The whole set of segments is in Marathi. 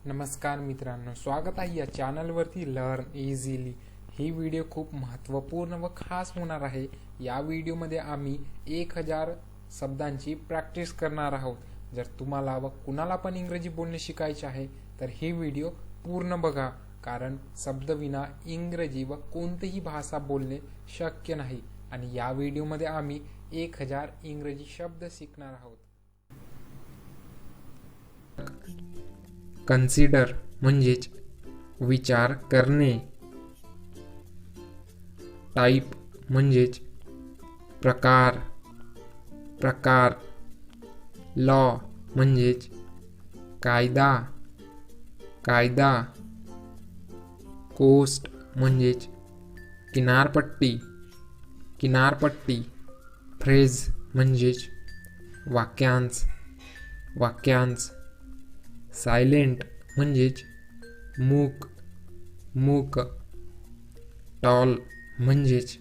नमस्कार मित्रांनो, स्वागत आहे या चॅनलवरती लर्न इझिली. ही व्हिडिओ खूप महत्त्वपूर्ण व खास होणार आहे. या व्हिडिओमध्ये आम्ही 1000 शब्दांची प्रॅक्टिस करणार आहोत. जर तुम्हाला व कुणाला पण इंग्रजी बोलणे शिकायचे आहे तर ही व्हिडिओ पूर्ण बघा, कारण शब्दविना इंग्रजी व कोणतीही भाषा बोलणे शक्य नाही. आणि या व्हिडिओमध्ये आम्ही 1000 इंग्रजी शब्द शिकणार आहोत. कन्सिडर म्हणजेच विचार करणे. टाईप म्हणजेच प्रकार. लॉ म्हणजेच कायदा. कोस्ट म्हणजेच किनारपट्टी. फ्रेज म्हणजेच वाक्यांश. सायलेंट म्हणजेच मूक. टॉल म्हणजेच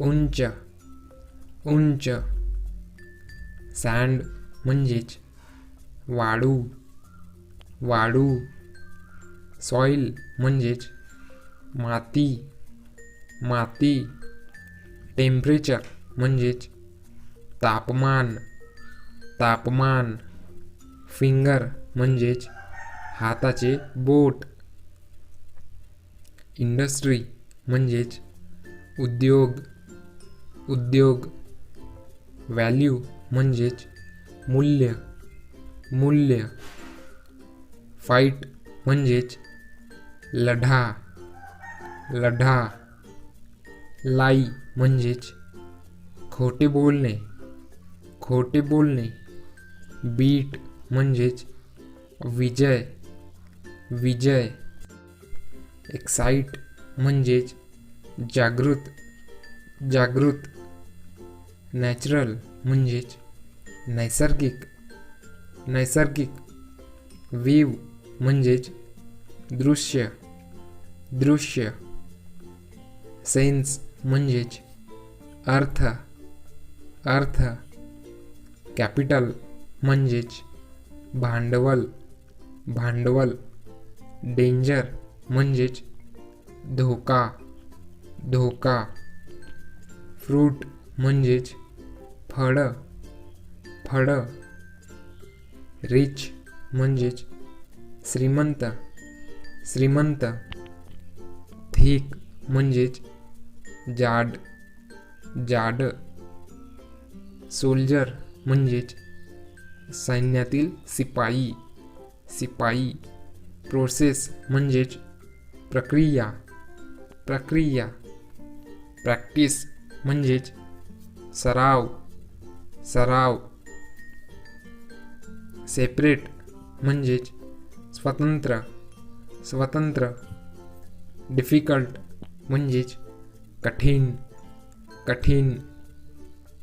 उंच. सँड म्हणजेच वाळू. सॉइल म्हणजेच माती. टेम्परेचर म्हणजेच तापमान. फिंगर म्हणजेच हाताचे बोट. इंडस्ट्री म्हणजेच उद्योग. व्हॅल्यू म्हणजेच मूल्य. फाईट म्हणजेच लढा. लाई म्हणजेच खोटे बोलणे. बीट म्हणजेच विजय. एक्साइट म्हणजेच जागृत. नॅचरल म्हणजेच नैसर्गिक. व्ह्यू म्हणजेच दृश्य. सेन्स म्हणजेच अर्थ. कॅपिटल म्हणजेच भांडवल. डेंजर म्हणजेच धोका. फ्रूट म्हणजेच फळ. रिच म्हणजेच श्रीमंत. थिक म्हणजेच जाड. सोल्जर म्हणजेच सैन्यातील सिपाई. प्रोसेस म्हणजेच प्रक्रिया. प्रॅक्टिस म्हणजेच सराव. सेपरेट म्हणजेच स्वतंत्र. डिफिकल्ट म्हणजेच कठीण.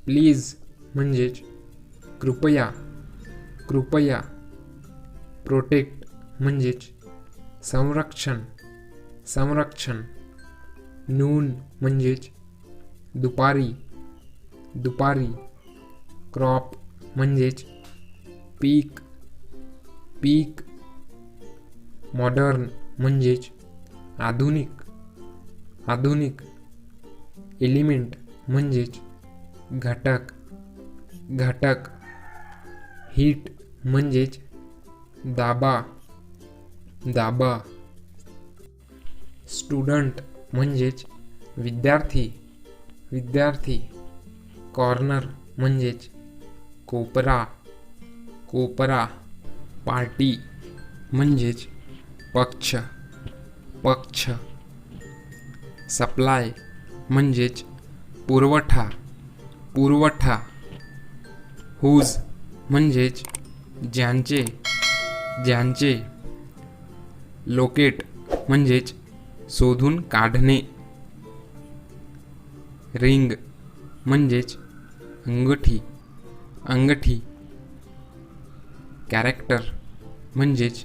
प्लीज म्हणजेच कृपया. प्रोटेक्ट म्हणजेच संरक्षण. नून म्हणजेच दुपारी. क्रॉप म्हणजेच पीक. मॉडर्न म्हणजेच आधुनिक. एलिमेंट म्हणजेच घटक. हीट म्हणजेच दाबा. स्टुडंट म्हणजेच विद्यार्थी. कॉर्नर म्हणजेच कोपरा. पार्टी म्हणजेच पक्ष. सप्लाय म्हणजेच पुरवठा. हुज म्हणजेच ज्यांचे. लोकेट म्हणजेच शोधून काढणे. रिंग म्हणजेच अंगठी. कॅरेक्टर म्हणजेच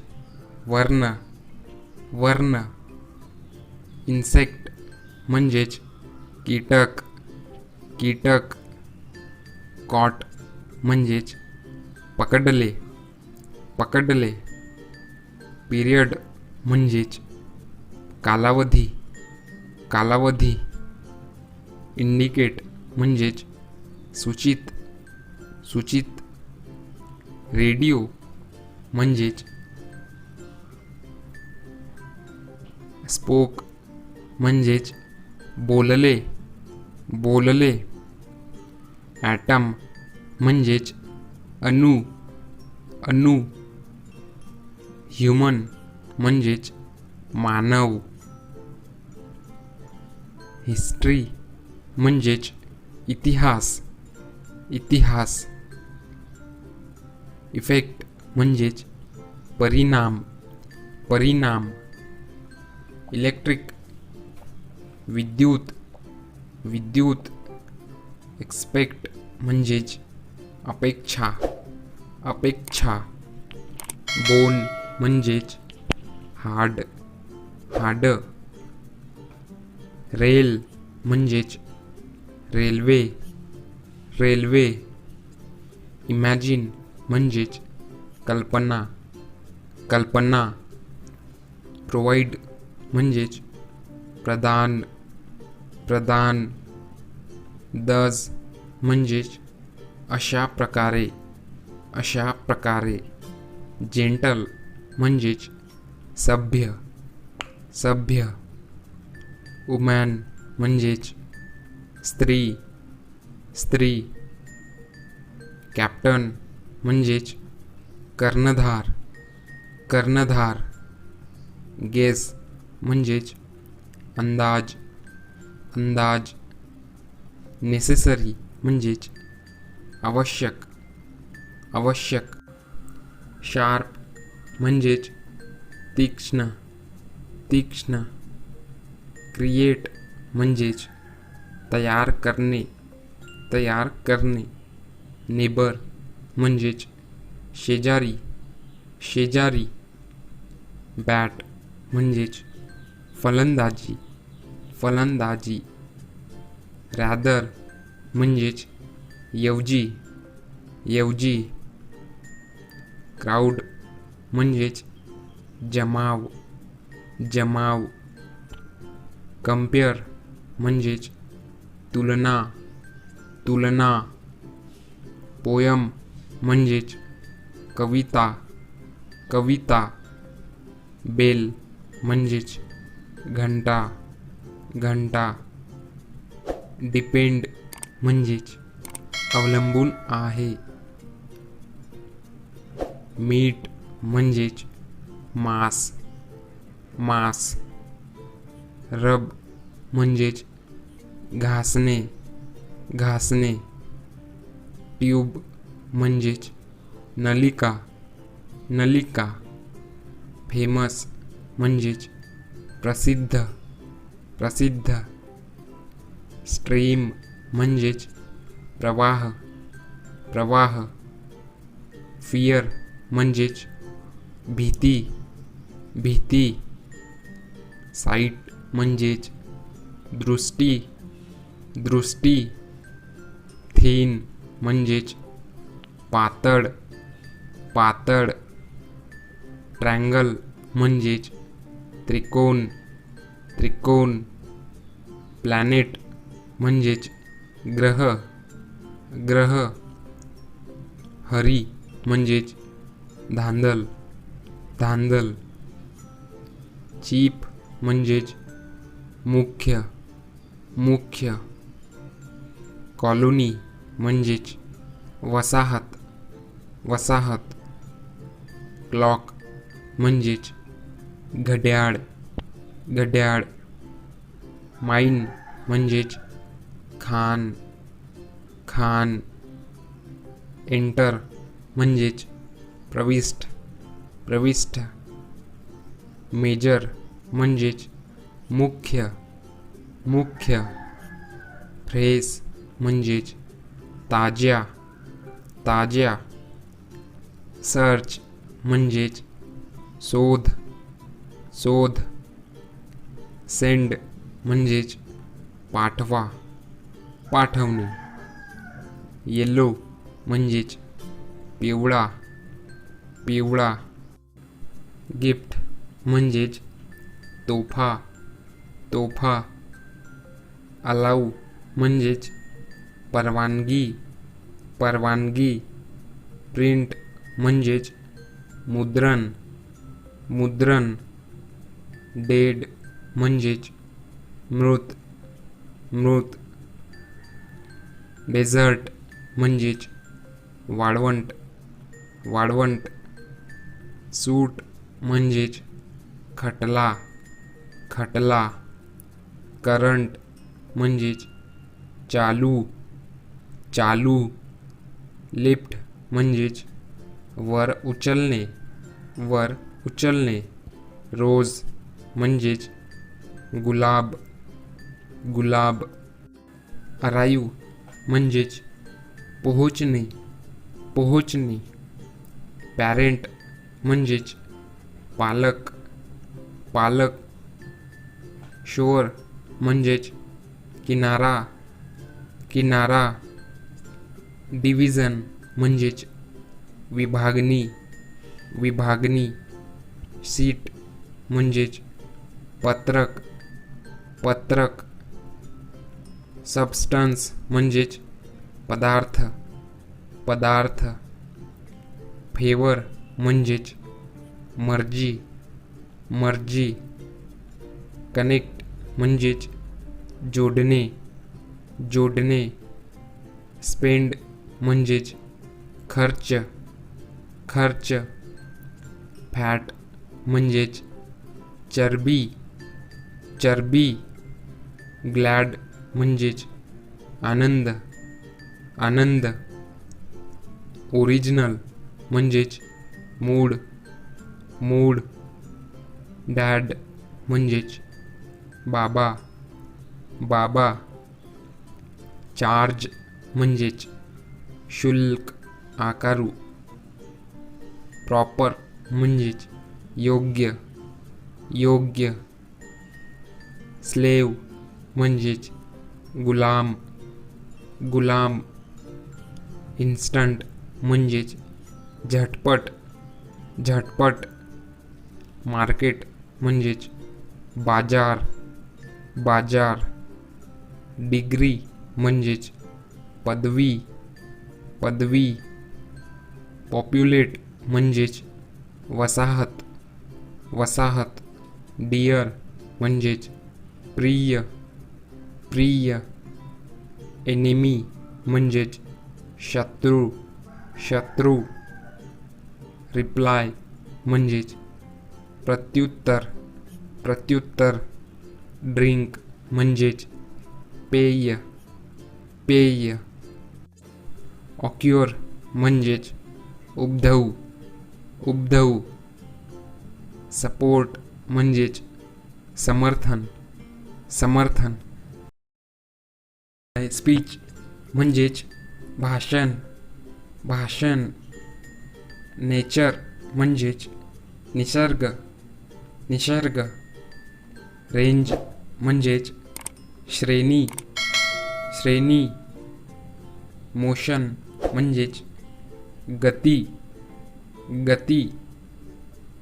वर्ण. इन्सेक्ट म्हणजेच कीटक. कॉट म्हणजेच पकडले. पिरियड म्हणजेच कालावधी, कालावधी. इंडिकेट म्हणजेच सूचित, सूचित. रेडिओ म्हणजेच स्पोक म्हणजेच बोलले, बोलले. ॲटम म्हणजेच अणू, अणू. ह्यूमन म्हणजेच मानव. हिस्ट्री म्हणजेच इतिहास, इतिहास. इफेक्ट म्हणजेच परिणाम, परिणाम. इलेक्ट्रिक विद्युत, विद्युत. एक्सपेक्ट म्हणजेच अपेक्षा, अपेक्षा. बोन म्हणजेच हाड, हाड. रेल म्हणजेच रेल्वे, रेल्वे. इमॅजिन म्हणजेच कल्पना, कल्पना. प्रोव्हाइड म्हणजेच प्रदान, प्रदान. दज म्हणजेच अशा प्रकारे, अशा प्रकारे. जेंटल म्हणजेच सभ्य, सभ्य. वुमॅन म्हणजेच स्त्री, स्त्री. कॅप्टन म्हणजेच कर्णधार, कर्णधार. गेस म्हणजेच अंदाज, अंदाज. नेसेसरी म्हणजेच आवश्यक, आवश्यक. शार्प म्हणजेच तीक्ष्ण, तीक्ष्ण. क्रिएट म्हणजेच तयार करणे, तयार करणे. नेबर म्हणजेच शेजारी, शेजारी. बॅट म्हणजेच फलंदाजी, फलंदाजी. रॅदर म्हणजेच ऐवजी, ऐवजी. क्राऊड म्हणजेच जमाव, जमाव. कम्पेअर म्हणजेच तुलना, तुलना. पोयम म्हणजेच कविता, कविता. बेल म्हणजेच घंटा, घंटा. डिपेंड म्हणजेच अवलंबून आहे. मीट म्हणजेच मांस, मांस. रब म्हणजेच घासणे, घासणे. ट्यूब म्हणजेच नलिका, नलिका. फेमस म्हणजेच प्रसिद्ध, प्रसिद्ध. स्ट्रीम म्हणजेच प्रवाह, प्रवाह. फियर म्हणजेच भीती, भीती. साईट म्हणजेच दृष्टी, दृष्टी. थीन म्हणजेच पातळ, पातळ. ट्रँगल म्हणजेच त्रिकोण, त्रिकोण. प्लॅनेट म्हणजेच ग्रह, ग्रह. हरी म्हणजेच धांदल, धांदल. चीफ म्हणजेच मुख्य, मुख्य. कॉलोनी म्हणजेच वसाहत, वसाहत. क्लॉक म्हणजेच घड्याळ, घड्याळ. माइन म्हणजेच खान, खान. एंटर म्हणजेच प्रविष्ट, प्रविष्ट. मेजर म्हणजेच मुख्य, मुख्य. फ्रेश म्हणजेच ताज्या, ताज्या. सर्च म्हणजेच शोध, शोध. सेंड म्हणजेच पाठवा, पाठवणे. येलो म्हणजेच पिवळा, पिवळा. गिफ्ट म्हणजेच तोफा तोफा, अलाउ म्हणजेच परवानगी परवानगी, प्रिंट म्हणजेच मुद्रण मुद्रण, डेड म्हणजेच मृत मृत, डेझर्ट म्हणजेच वाळवंट वाळवंट, सूट म्हणजेच खटला खटला, करंट म्हणजेच चालू चालू, लिफ्ट म्हणजेच वर उचलणे वर उचलणे, रोज म्हणजेच गुलाब गुलाब, अराईव म्हणजेच पोहोचणे पोहोचणे, पॅरेंट म्हणजेच पालक पालक, शोर म्हणजेच किनारा किनारा, डिव्हिजन म्हणजेच विभागणी विभागणी, सीट म्हणजेच पत्रक पत्रक, सबस्टन्स म्हणजेच पदार्थ पदार्थ, फेवर म्हणजेच मर्जी मर्जी, कनेक्ट म्हणजेच जोडणे जोडणे, स्पेंड म्हणजेच खर्च खर्च, फॅट म्हणजेच चरबी चरबी, ग्लॅड म्हणजेच आनंद आनंद, ओरिजिनल म्हणजेच मूड मूड, डॅड म्हणजेच बाबा बाबा, चार्ज म्हणजेच शुल्क आकारू, प्रॉपर म्हणजेच योग्य योग्य, स्लेव म्हणजेच गुलाम गुलाम, इन्स्टंट म्हणजेच झटपट झटपट, मार्केट म्हणजेच बाजार बाजार, डिग्री म्हणजेच पदवी पदवी, पॉप्युलेट म्हणजेच वसाहत वसाहत, डिअर म्हणजेच प्रिय प्रिय, एनिमी म्हणजेच शत्रू शत्रू, रिप्लाय म्हणजेच प्रत्युत्तर प्रत्युत्तर, ड्रिंक म्हणजेच पेय पेय, ऑक्युअर म्हणजेच उद्भवू उद्भवू, सपोर्ट म्हणजेच समर्थन समर्थन, स्पीच म्हणजेच भाषण भाषण, नेचर म्हणजेच निसर्ग निसर्ग, रेंज म्हणजेच श्रेणी श्रेणी, मोशन म्हणजेच गती गती,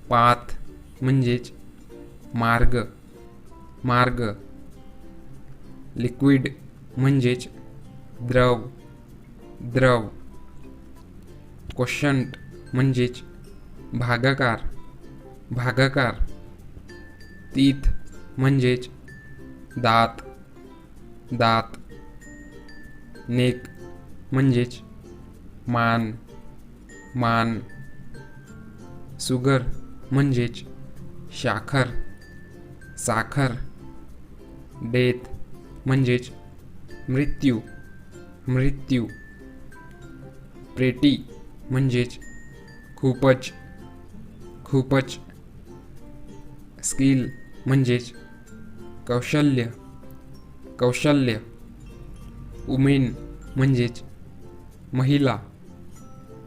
पाथ म्हणजेच मार्ग मार्ग, लिक्विड म्हणजेच द्रव द्रव, क्वोशंट म्हणजेच भागाकार भागाकार, तीथ म्हणजेच दात दात, नेक म्हणजेच मान मान, सुगर म्हणजेच साखर साखर, डेथ म्हणजेच मृत्यू मृत्यू, प्रेटी म्हणजेच खूपच खूपच, स्किल म्हणजेच कौशल्य कौशल्य, वुमेन म्हणजेच महिला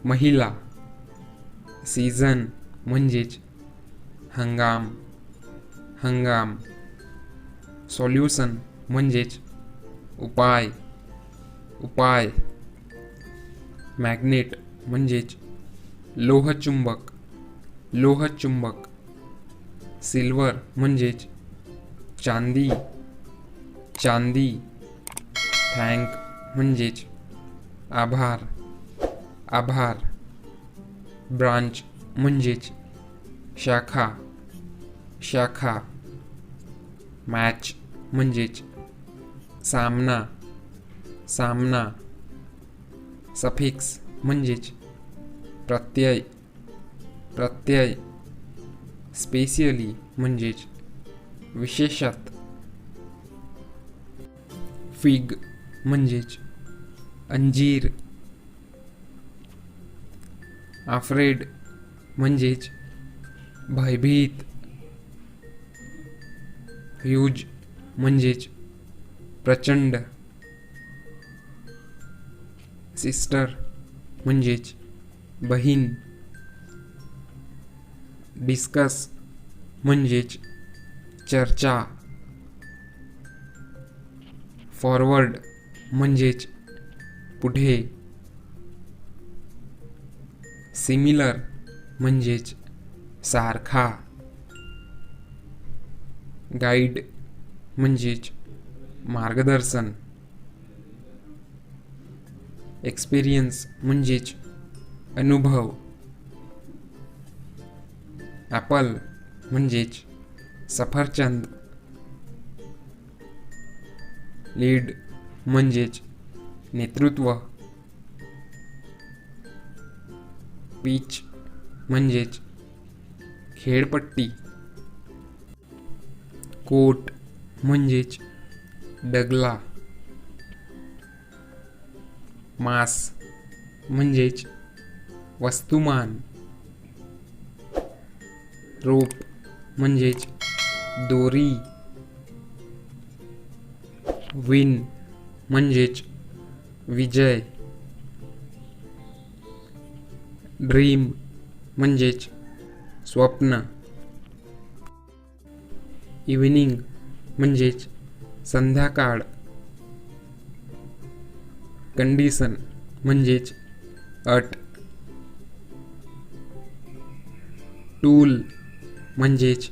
महिला, सीझन म्हणजेच हंगाम हंगाम, सॉल्युशन म्हणजेच उपाय उपाय, मॅग्नेट म्हणजेच लोहचुंबक लोहचुंबक, सिल्वर म्हणजेच चांदी, चांदी. थँक म्हणजेच आभार, आभार. ब्रांच म्हणजेच शाखा, शाखा. मॅच म्हणजेच सामना, सामना. सफिक्स म्हणजेच प्रत्यय, प्रत्यय. स्पेशली म्हणजेच विशेषत. फिग म्हणजेच अंजीर. आफ्रेड म्हणजेच भयभीत. ह्यूज म्हणजेच प्रचंड. सिस्टर म्हणजेच बहीण. डिस्कस म्हणजेच चर्चा. फॉरवर्ड म्हणजेच पुढे. सिमिलर म्हणजेच सारखा. गाईड म्हणजेच मार्गदर्शन. एक्सपिरियन्स म्हणजेच अनुभव. ॲपल म्हणजेच सफरचंद. लीड म्हणजेच नेतृत्व. पिच म्हणजेच खेळपट्टी. कोट म्हणजेच डगला. मास म्हणजेच वस्तुमान. रोप म्हणजेच दोरी. विन म्हणजेच विजय. ड्रीम म्हणजेच स्वप्न. इव्हिनिंग म्हणजेच संध्याकाळ. कंडिशन म्हणजेच अट. टूल म्हणजेच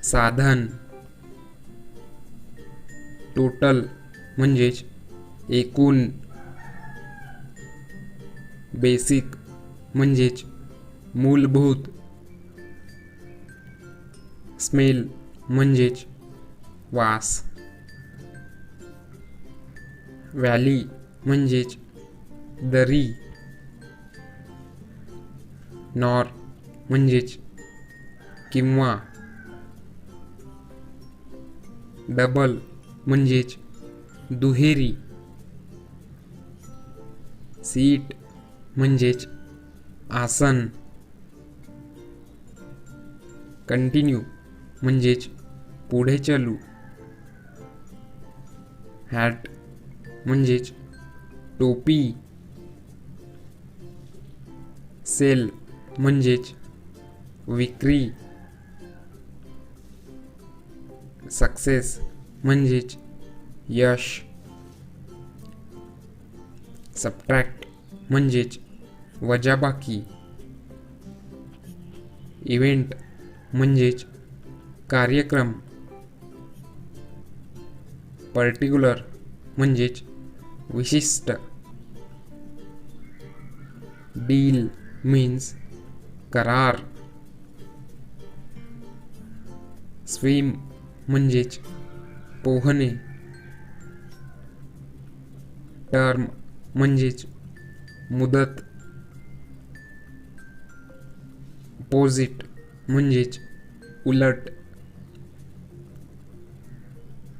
साधन. टोटल म्हणजेच एकूण. बेसिक म्हणजेच मूलभूत. स्मेल म्हणजेच वास. व्हॅली म्हणजेच दरी. नॉर म्हणजेच किंवा. डबल म्हणजेच दुहेरी. सीट म्हणजेच आसन. कंटिन्यू म्हणजेच पुढे चालू. हॅट म्हणजेच टोपी. सेल म्हणजेच विक्री. सक्सेस म्हणजेच यश. सबट्रॅक्ट म्हणजेच वजाबाकी. इव्हेंट म्हणजेच कार्यक्रम. पर्टिक्युलर म्हणजेच विशिष्ट. डील मीन्स करार. स्विम म्हणजेच पोहणे. टर्म म्हणजेच मुदत. अपोजिट म्हणजेच उलट.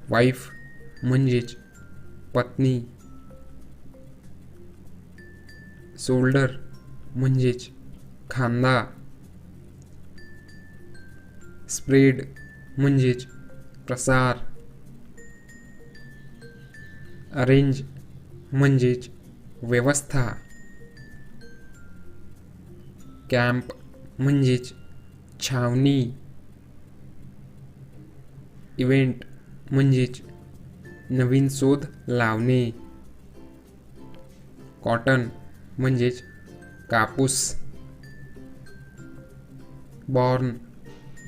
वाईफ म्हणजेच पत्नी. शोल्डर म्हणजेच खांदा. स्प्रेड म्हणजेच प्रसार. अरेंज म्हणजेच व्यवस्था. कॅम्प म्हणजेच छावणी. इव्हेंट म्हणजेच नवीन शोध लावणे. कॉटन म्हणजेच कापूस. बॉर्न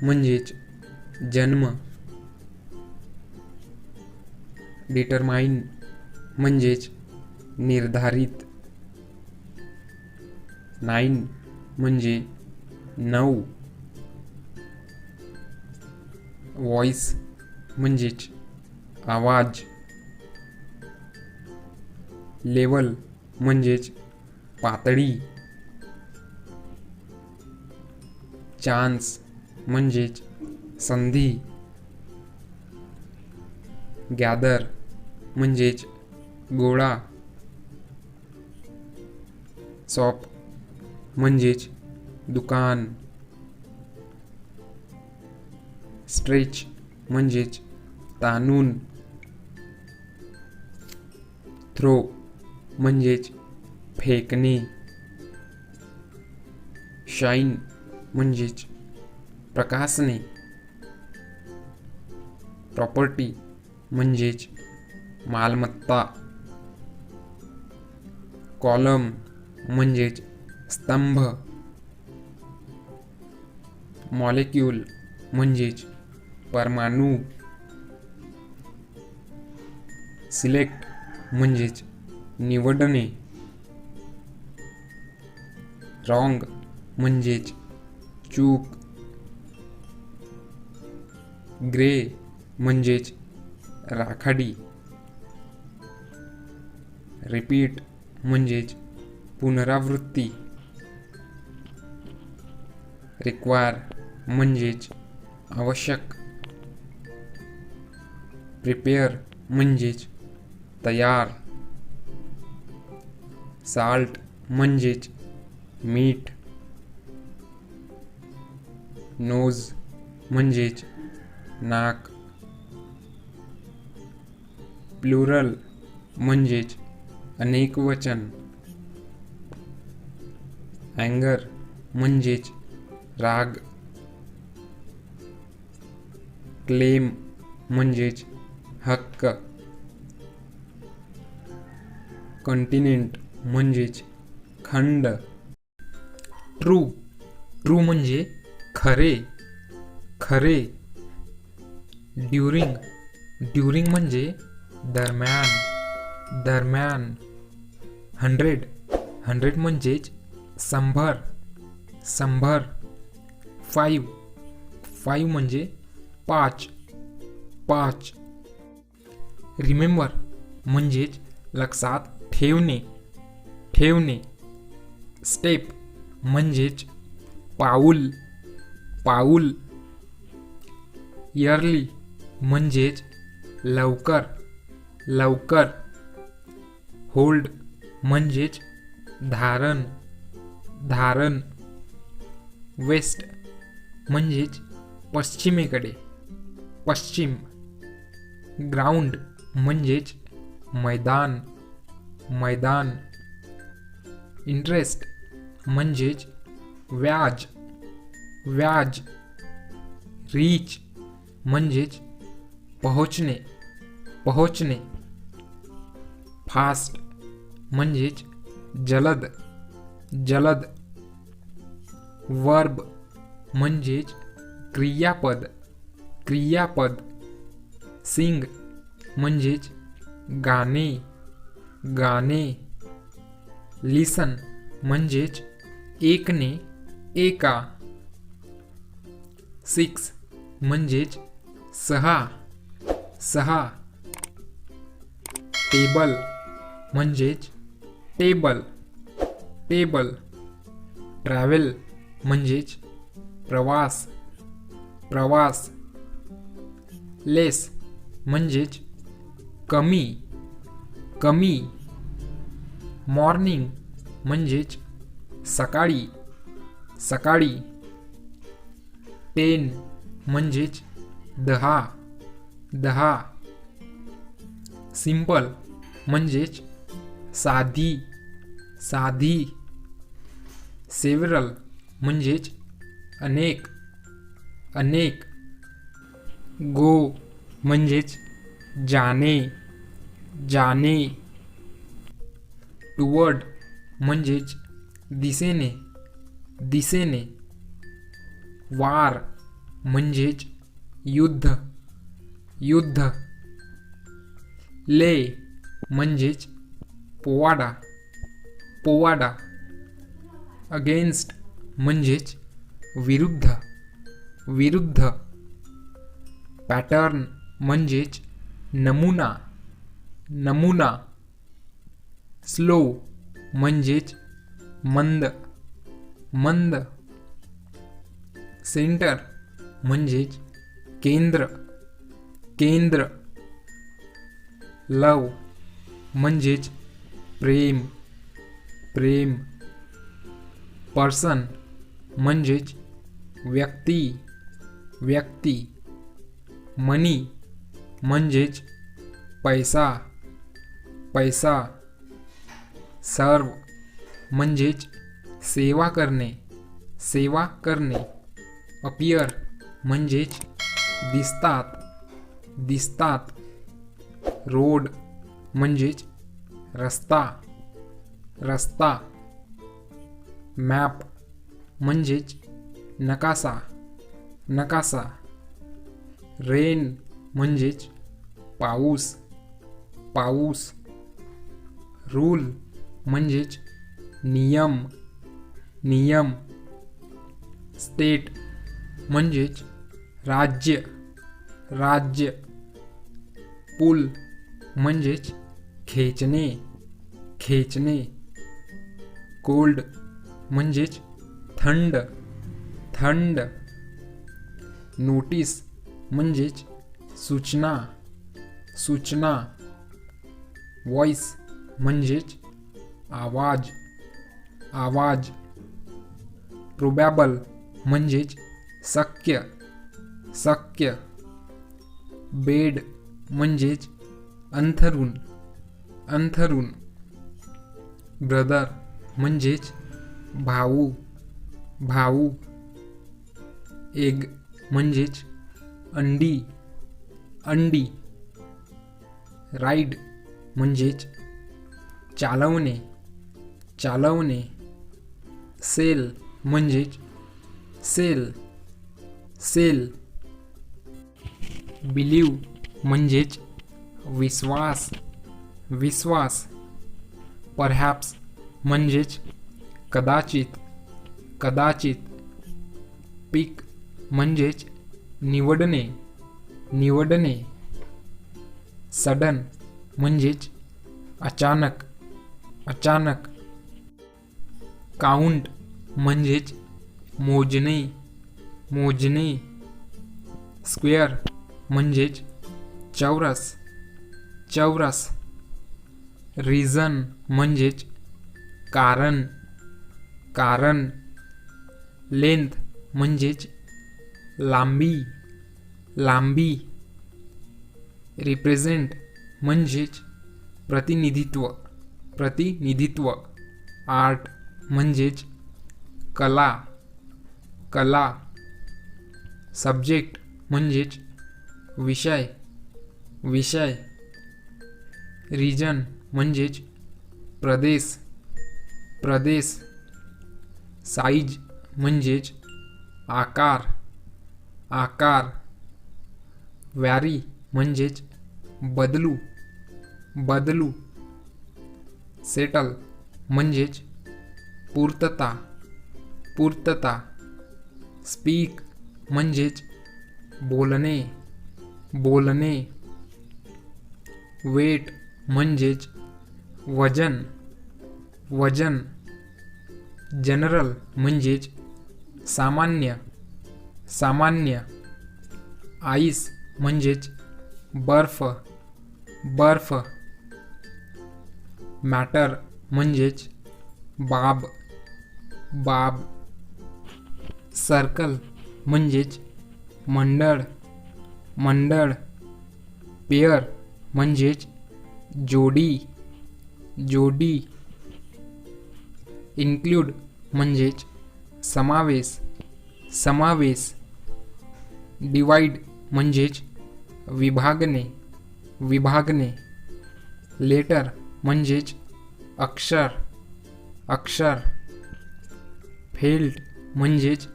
म्हणजेच जन्म. डिटरमाइन म्हणजेच निर्धारित. 9 म्हणजे 9. व्हॉइस म्हणजेच आवाज. लेवल म्हणजेच पातळी. चान्स म्हणजेच संधी. गॅदर म्हणजेच गोळा. शॉप म्हणजेच दुकान. स्ट्रेच म्हणजेच ताणून. थ्रो म्हणजेच फेकणे. शाईन म्हणजेच प्रकाशने. प्रॉपर्टी म्हणजेच मालमत्ता. कॉलम म्हणजेच स्तंभ. मॉलिक्यूल म्हणजेच परमाणू. सिलेक्ट म्हणजेच निवडणे. रॉंग म्हणजेच चूक. ग्रे म्हणजेच राखाडी. रिपीट म्हणजेच पुनरावृत्ती. रिक्वायर म्हणजेच आवश्यक. प्रिपेअर म्हणजेच तयार. साल्ट म्हणजेच मीठ. नोज म्हणजेच नाक. प्लुरल म्हणजेच अनेकवचन. अँगर म्हणजेच राग. क्लेम म्हणजेच हक्क. कॉन्टिनेंट म्हणजेच खंड. ट्रू ट्रू म्हणजे खरे खरे. ड्युरिंग ड्युरिंग म्हणजे दरम्यान दरम्यान. 100 म्हणजेच 100. 5 म्हणजे 5. रिमेंबर म्हणजेच लक्षात ठेवणे. स्टेप म्हणजेच पाऊल. इयरली म्हणजेच लवकर. होल्ड म्हणजेच धारण. वेस्ट म्हणजेच पश्चिम. ग्राउंड म्हणजेच मैदान. इंटरेस्ट म्हणजेच व्याज. रीच म्हणजेच पोहोचणे. फास्ट म्हणजेच जलद. वर्ब म्हणजेच क्रियापद. सिंग म्हणजेच गाणे. लिसन म्हणजेच एका. 6 म्हणजेच 6. टेबल म्हणजेच टेबल. ट्रॅव्हल म्हणजेच प्रवास. लेस म्हणजेच कमी. मॉर्निंग म्हणजेच सकाळी. 10 म्हणजेच 10. सिंपल म्हणजेच साधी. सेव्हरल म्हणजेच अनेक. गो म्हणजेच जाणे. टुवर्ड म्हणजेच दिशेने. वार म्हणजेच युद्ध युद्ध. ले म्हणजेच पोवाडा पोवाडा. अगेन्स्ट म्हणजेच विरुद्ध विरुद्ध. पॅटर्न म्हणजेच नमुना नमुना. स्लो म्हणजेच मंद मंद. सेंटर म्हणजेच केंद्र केंद्र. लव म्हणजेच प्रेम प्रेम. पर्सन म्हणजेच व्यक्ती व्यक्ती. मनी म्हणजेच पैसा पैसा. सर्व म्हणजेच सेवा करणे सेवा करणे. अपियर म्हणजेच दिसतात दिसतात. रोड म्हणजेच रस्ता रस्ता. मॅप म्हणजेच नकाशा नकाशा. रेन म्हणजेच पाऊस पाऊस. रूल म्हणजेच नियम नियम. स्टेट म्हणजेच राज्य राज्य. पुल म्हणजेच खेचणे खेचणे. कोल्ड म्हणजेच थंड थंड. नोटीस म्हणजेच सूचना सूचना. व्हॉइस म्हणजेच आवाज आवाज. प्रोबॅबल म्हणजेच शक्य शक्य. बेड म्हणजेच अंथरूण अंथरूण. ब्रदर म्हणजेच भाऊ भाऊ. एग म्हणजेच अंडी अंडी. राईड म्हणजेच चालवणे चालवणे. सेल म्हणजेच सेल सेल. बिलीव म्हणजेच विश्वास विश्वास. परहॅप्स म्हणजेच कदाचित कदाचित. पिक म्हणजेच निवडणे निवडणे. सडन म्हणजेच अचानक अचानक. काउंट म्हणजेच मोजणे मोजणे. स्क्वेअर म्हणजेच चौरस चौरस. रिझन म्हणजेच कारण कारण. लेंथ म्हणजेच लांबी लांबी. रिप्रेझेंट म्हणजेच प्रतिनिधित्व प्रतिनिधित्व. आर्ट म्हणजेच कला कला. सब्जेक्ट म्हणजेच विषय विषय. रिजन म्हणजेच प्रदेश प्रदेश. साईज म्हणजेच आकार आकार. व्हॅरी म्हणजेच बदलू बदलू. सेटल म्हणजेच पूर्तता पूर्तता. स्पीक म्हणजेच बोलणे बोलणे. वेट म्हणजेच वजन वजन. जनरल म्हणजेच सामान्य सामान्य. आईस म्हणजेच बर्फ बर्फ. मॅटर म्हणजेच बाब बाब. सर्कल म्हणजेच मंडळ मंडळ. पेअर म्हणजेच जोडी जोडी. इन्क्लूड म्हणजेच समावेश समावेश. डिवाइड म्हणजेच विभागणे विभागणे. लेटर म्हणजेच अक्षर अक्षर. फेल्ट म्हणजेच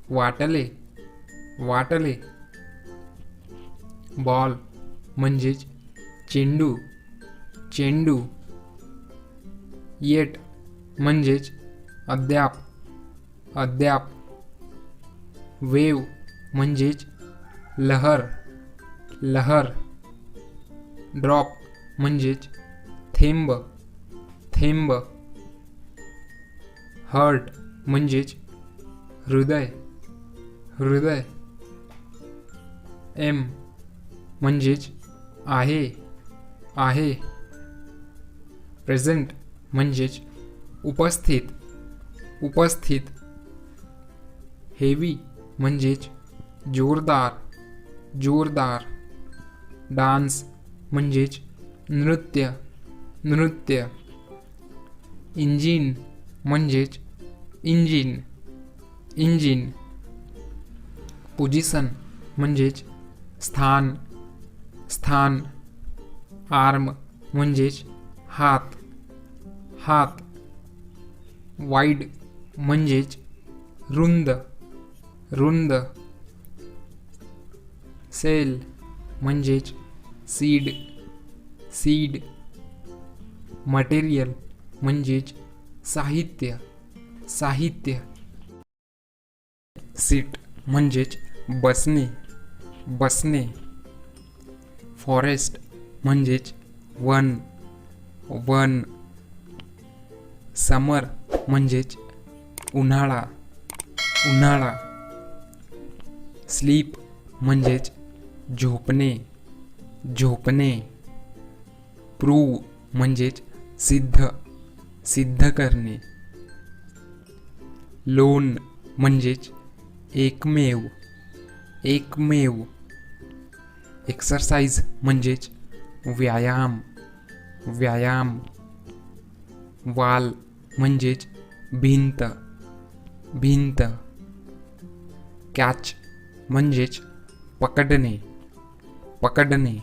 वाटले वाटले. बॉल म्हणजेच चेंडू, चेंडू. येट म्हणजेच अद्याप, अद्याप. वेव म्हणजेच लहर, लहर. ड्रॉप म्हणजेच थेंब, थेंब. हर्ट म्हणजेच हृदय, हृदय. एम म्हणजेच आहे, आहे. प्रेझेंट म्हणजेच उपस्थित, उपस्थित. हेवी म्हणजेच जोरदार, जोरदार. डान्स म्हणजेच नृत्य, नृत्य. इंजिन म्हणजेच इंजिन, इंजिन. पोझिशन म्हणजेच स्थान, स्थान. आर्म म्हणजेच हात, हात. वाईड म्हणजेच रुंद, रुंद. सेल म्हणजेच सीड, सीड. मटेरियल म्हणजेच साहित्य, साहित्य. सीट म्हणजेच बसणे, बसणे. फॉरेस्ट म्हणजेच वन, वन. समर म्हणजेच उन्हाळा, उन्हाळा. स्लीप म्हणजेच झोपणे, झोपणे. प्रूव्ह म्हणजेच सिद्ध, सिद्ध करणे. लोन म्हणजेच एकमेव, एकमेव. एक्सरसाइज म्हणजेच व्यायाम, व्यायाम. वाल म्हणजेच भिंत, भिंत. कॅच म्हणजेच पकडणे, पकडणे.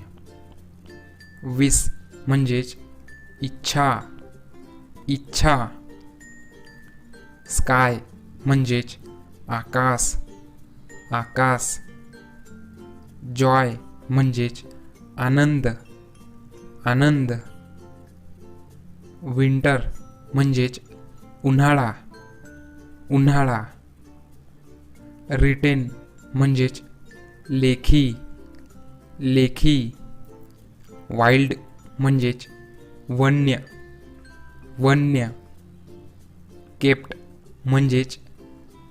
विश म्हणजेच इच्छा, इच्छा. स्काय म्हणजेच आकाश, आकाश. जॉय म्हणजेच आनंद, आनंद. विंटर म्हणजेच उन्हाळा, उन्हाळा. रिटेन म्हणजेच लेखी, लेखी. वाईल्ड म्हणजेच वन्य, वन्य. केप्ट म्हणजेच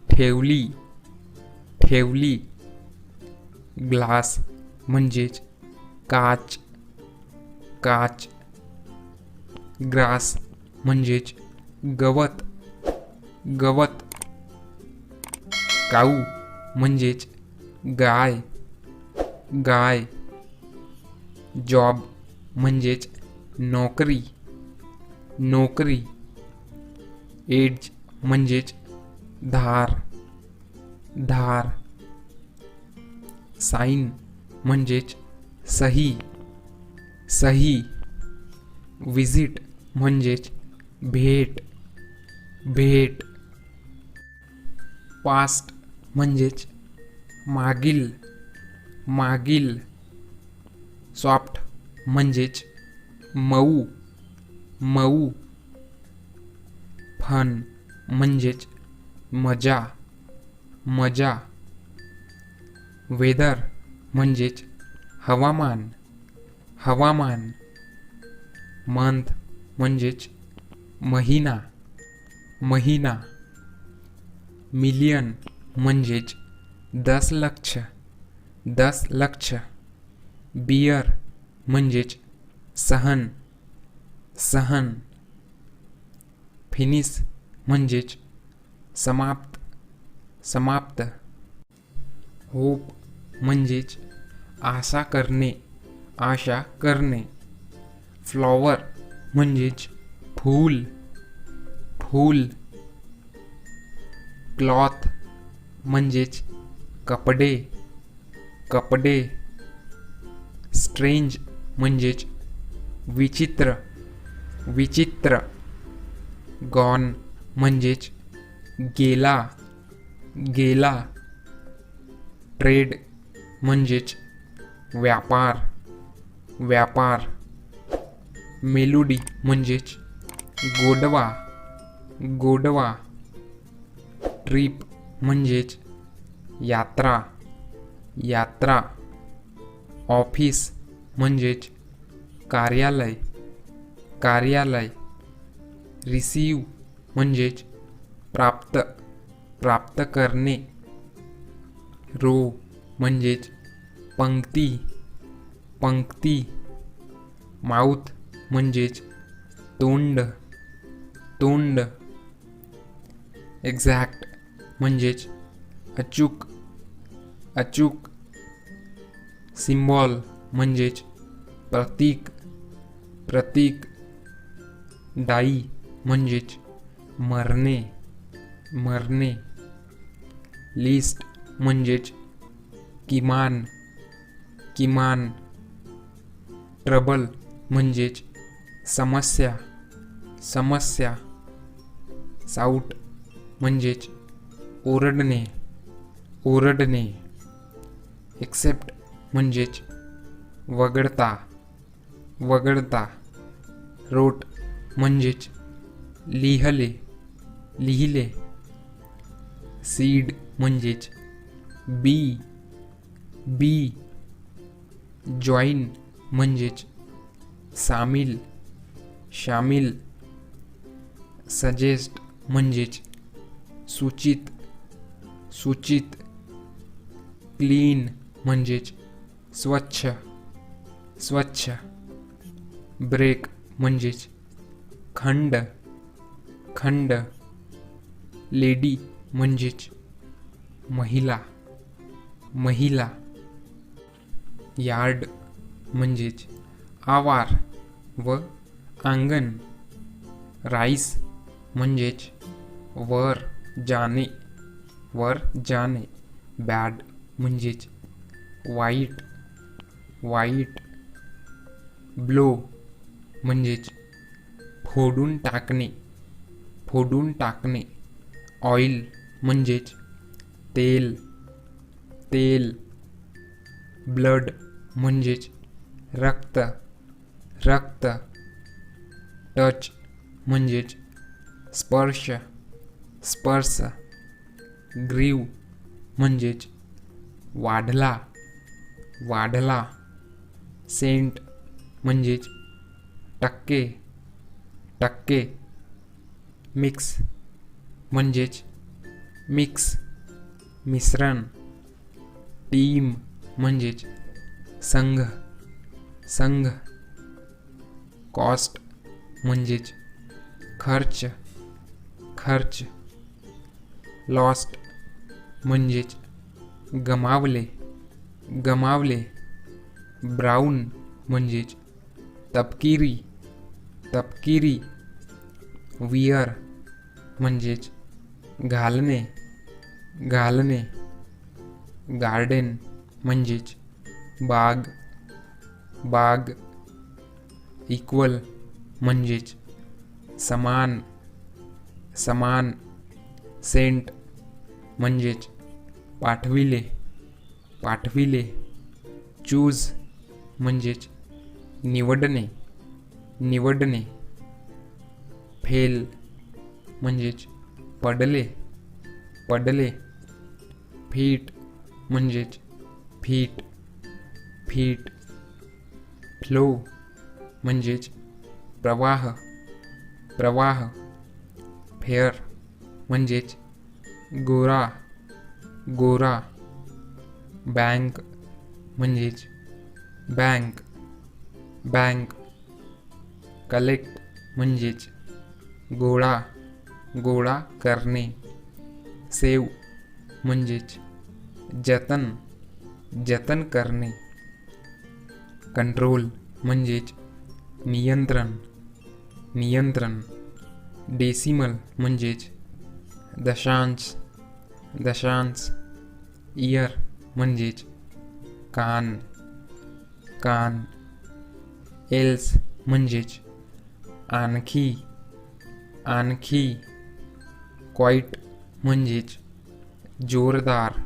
ठेवली, ठेवली. ग्लास म्हणजेच काच, काच. ग्रास म्हणजेच गवत, गवत. काऊ म्हणजेच गाय, गाय. जॉब म्हणजेच नोकरी, नोकरी. एड्ज म्हणजेच धार, धार. साइन म्हणजेच सही, सही. विजिट म्हणजेच भेट, भेट. पास्ट म्हणजेच मागील, मागील. सॉफ्ट म्हणजेच मऊ, मऊ. फन म्हणजेच मजा, मजा. वेदर म्हणजेच हवामान, हवामान. मंथ म्हणजेच महिना, महिना. मिलियन म्हणजेच 10 लक्ष, 10 लक्ष. बियर म्हणजेच सहन, सहन. फिनिश म्हणजेच समाप्त, समाप्त. होप म्हणजेच आशा करणे, आशा करणे. फ्लॉवर म्हणजेच फूल, फूल. क्लॉथ म्हणजेच कपडे, कपडे. स्ट्रेंज म्हणजेच विचित्र, विचित्र. गॉन म्हणजेच गेला, गेला. ट्रेड म्हणजेच व्यापार व्यापार. मेलोडी म्हणजेच गोडवा गोडवा. ट्रिप म्हणजेच यात्रा यात्रा. ऑफिस म्हणजेच कार्यालय कार्यालय. रिसीव म्हणजेच प्राप्त प्राप्त करणे. रो म्हणजेच पंक्ती पंक्ती. माउथ म्हणजेच तोंड तोंड. एक्झॅक्ट म्हणजेच अचूक अचूक. सिम्बॉल म्हणजेच प्रतीक प्रतीक. डाई म्हणजेच मरणे मरणे. लिस्ट म्हणजेच किमान किमान. ट्रबल म्हणजेच समस्या समस्या. साऊट म्हणजेच ओरडणे ओरडणे. एक्सेप्ट म्हणजेच वगळता वगळता. रोट म्हणजेच लिहिले लिहिले. सीड म्हणजेच बी बी. जॉईन म्हणजेच सामील शामील. सजेस्ट म्हणजेच सूचित सूचित. क्लीन म्हणजेच स्वच्छ स्वच्छ. ब्रेक म्हणजेच खंड खंड. लेडी म्हणजेच महिला महिला. यार्ड म्हणजेच आवार व अंगण. राईस म्हणजेच वर जाणे वर जाणे. बॅड म्हणजेच वाईट वाईट. ब्लो म्हणजेच फोडून टाकणे फोडून टाकणे. ऑइल म्हणजेच तेल तेल. ब्लड म्हणजेच रक्त रक्त. टच म्हणजेच स्पर्श स्पर्श. ग्रीव म्हणजेच वाढला वाढला. सेंट म्हणजेच टक्के टक्के. मिक्स म्हणजेच मिक्स मिश्रण. टीम म्हणजेच संघ संघ. कॉस्ट म्हणजेच खर्च खर्च. लॉस्ट म्हणजेच गमावले गमावले. ब्राऊन म्हणजेच तपकिरी तपकिरी. वियर म्हणजेच घालणे घालणे. गार्डन म्हणजेच बाग बाग. इक्वल म्हणजेच समान समान. सेंट म्हणजेच पाठविले पाठविले. चूज म्हणजेच निवडणे निवडणे. फेल म्हणजेच पडले पडले. फीट म्हणजेच फीट फीट. फ्लो म्हणजेच प्रवाह प्रवाह. फेअर म्हणजेच गोरा गोरा. बँक म्हणजेच बँक बँक. कलेक्ट म्हणजेच गोळा गोळा करणे. सेव म्हणजेच जतन जतन करणे. कंट्रोल म्हणजेच नियंत्रण नियंत्रण. डेसिमल म्हणजेच दशांश दशांश. इयर म्हणजेच कान कान. एल्स म्हणजेच आणखी आणखी. क्वाईट म्हणजेच जोरदार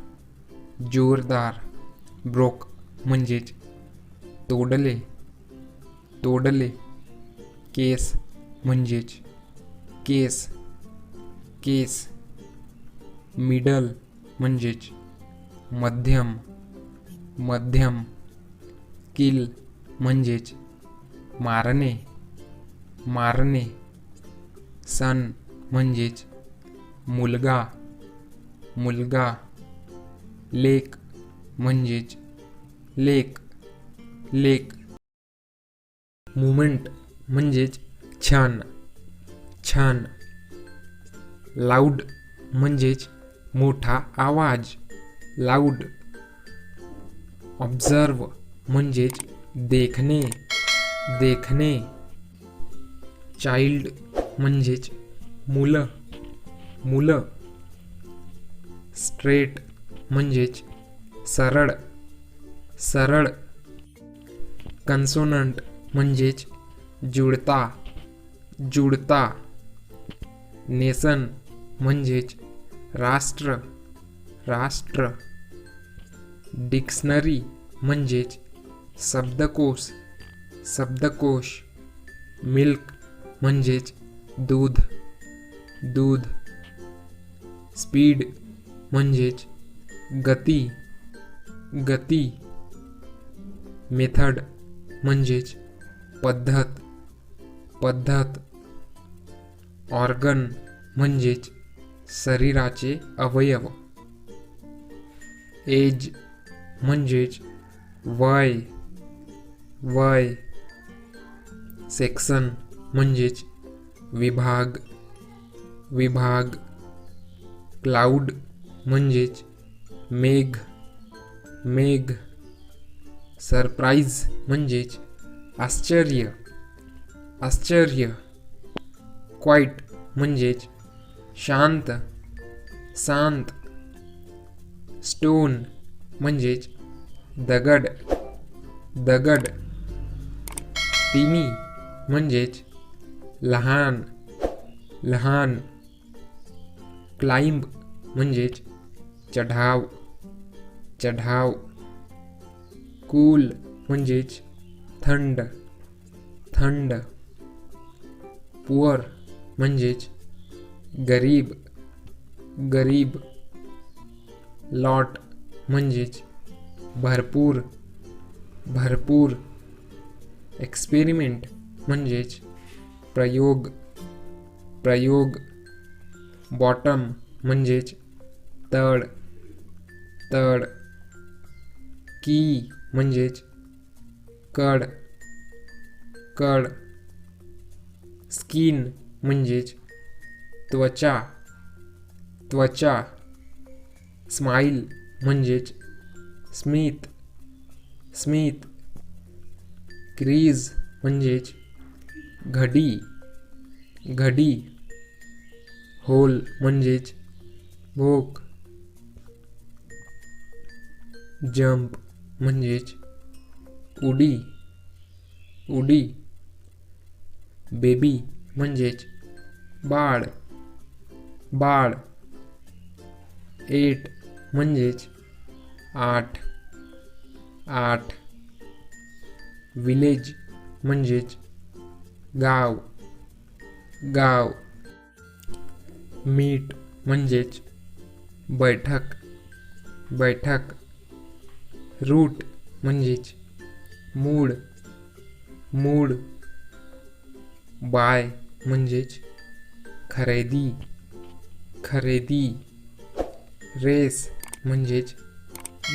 जोरदार. ब्रोक म्हणजेच तोडले तोडले. केस म्हणजेच केस केस. मिडल म्हणजेच मध्यम मध्यम. किल म्हणजेच मारणे मारणे. सन म्हणजेच मुलगा मुलगा. लेक म्हणजेच लेक लेक. मुमेंट म्हणजेच छान छान. लाऊड म्हणजेच मोठा आवाज लाऊड. ऑब्झर्व म्हणजेच देखणे देखणे. चाइल्ड म्हणजेच मुलं मुलं. स्ट्रेट म्हणजेच सरळ सरळ. कन्सोनंट म्हणजेच जुळता जुळता. नेशन म्हणजेच राष्ट्र राष्ट्र. डिक्शनरी म्हणजेच शब्दकोश शब्दकोश. मिल्क म्हणजेच दूध दूध. स्पीड म्हणजेच गती गती. मेथड म्हणजेच पद्धत पद्धत. ऑर्गन म्हणजेच शरीराचे अवयव. एज म्हणजेच वय वय. सेक्शन म्हणजेच विभाग विभाग. क्लाउड म्हणजेच मेघ मेघ. सरप्राईज म्हणजेच आश्चर्य आश्चर्य. क्वाईट म्हणजेच शांत शांत. स्टोन म्हणजेच दगड दगड. टिनी म्हणजेच लहान लहान. क्लाइंब म्हणजेच चढाव चढाव. कूल म्हणजेच थंड थंड. पुअर म्हणजेच गरीब गरीब. लॉट म्हणजेच भरपूर भरपूर. एक्सपेरिमेंट म्हणजेच प्रयोग प्रयोग. बॉटम म्हणजेच तळ तळ. की म्हणजेच कड कड. स्किन म्हणजेच त्वचा त्वचा. स्माईल म्हणजेच स्मित स्मित. क्रीज म्हणजेच घडी घडी. होल म्हणजेच भोक. जंप म्हणजेच उडी उडी. बेबी म्हणजेच बाळ बाळ. 8 म्हणजेच 8 8. विलेज म्हणजेच गाव गाव. मीट म्हणजेच बैठक बैठक. रूट म्हणजेच मूळ मूळ. बाय म्हणजेच खरेदी खरेदी. रेस म्हणजेच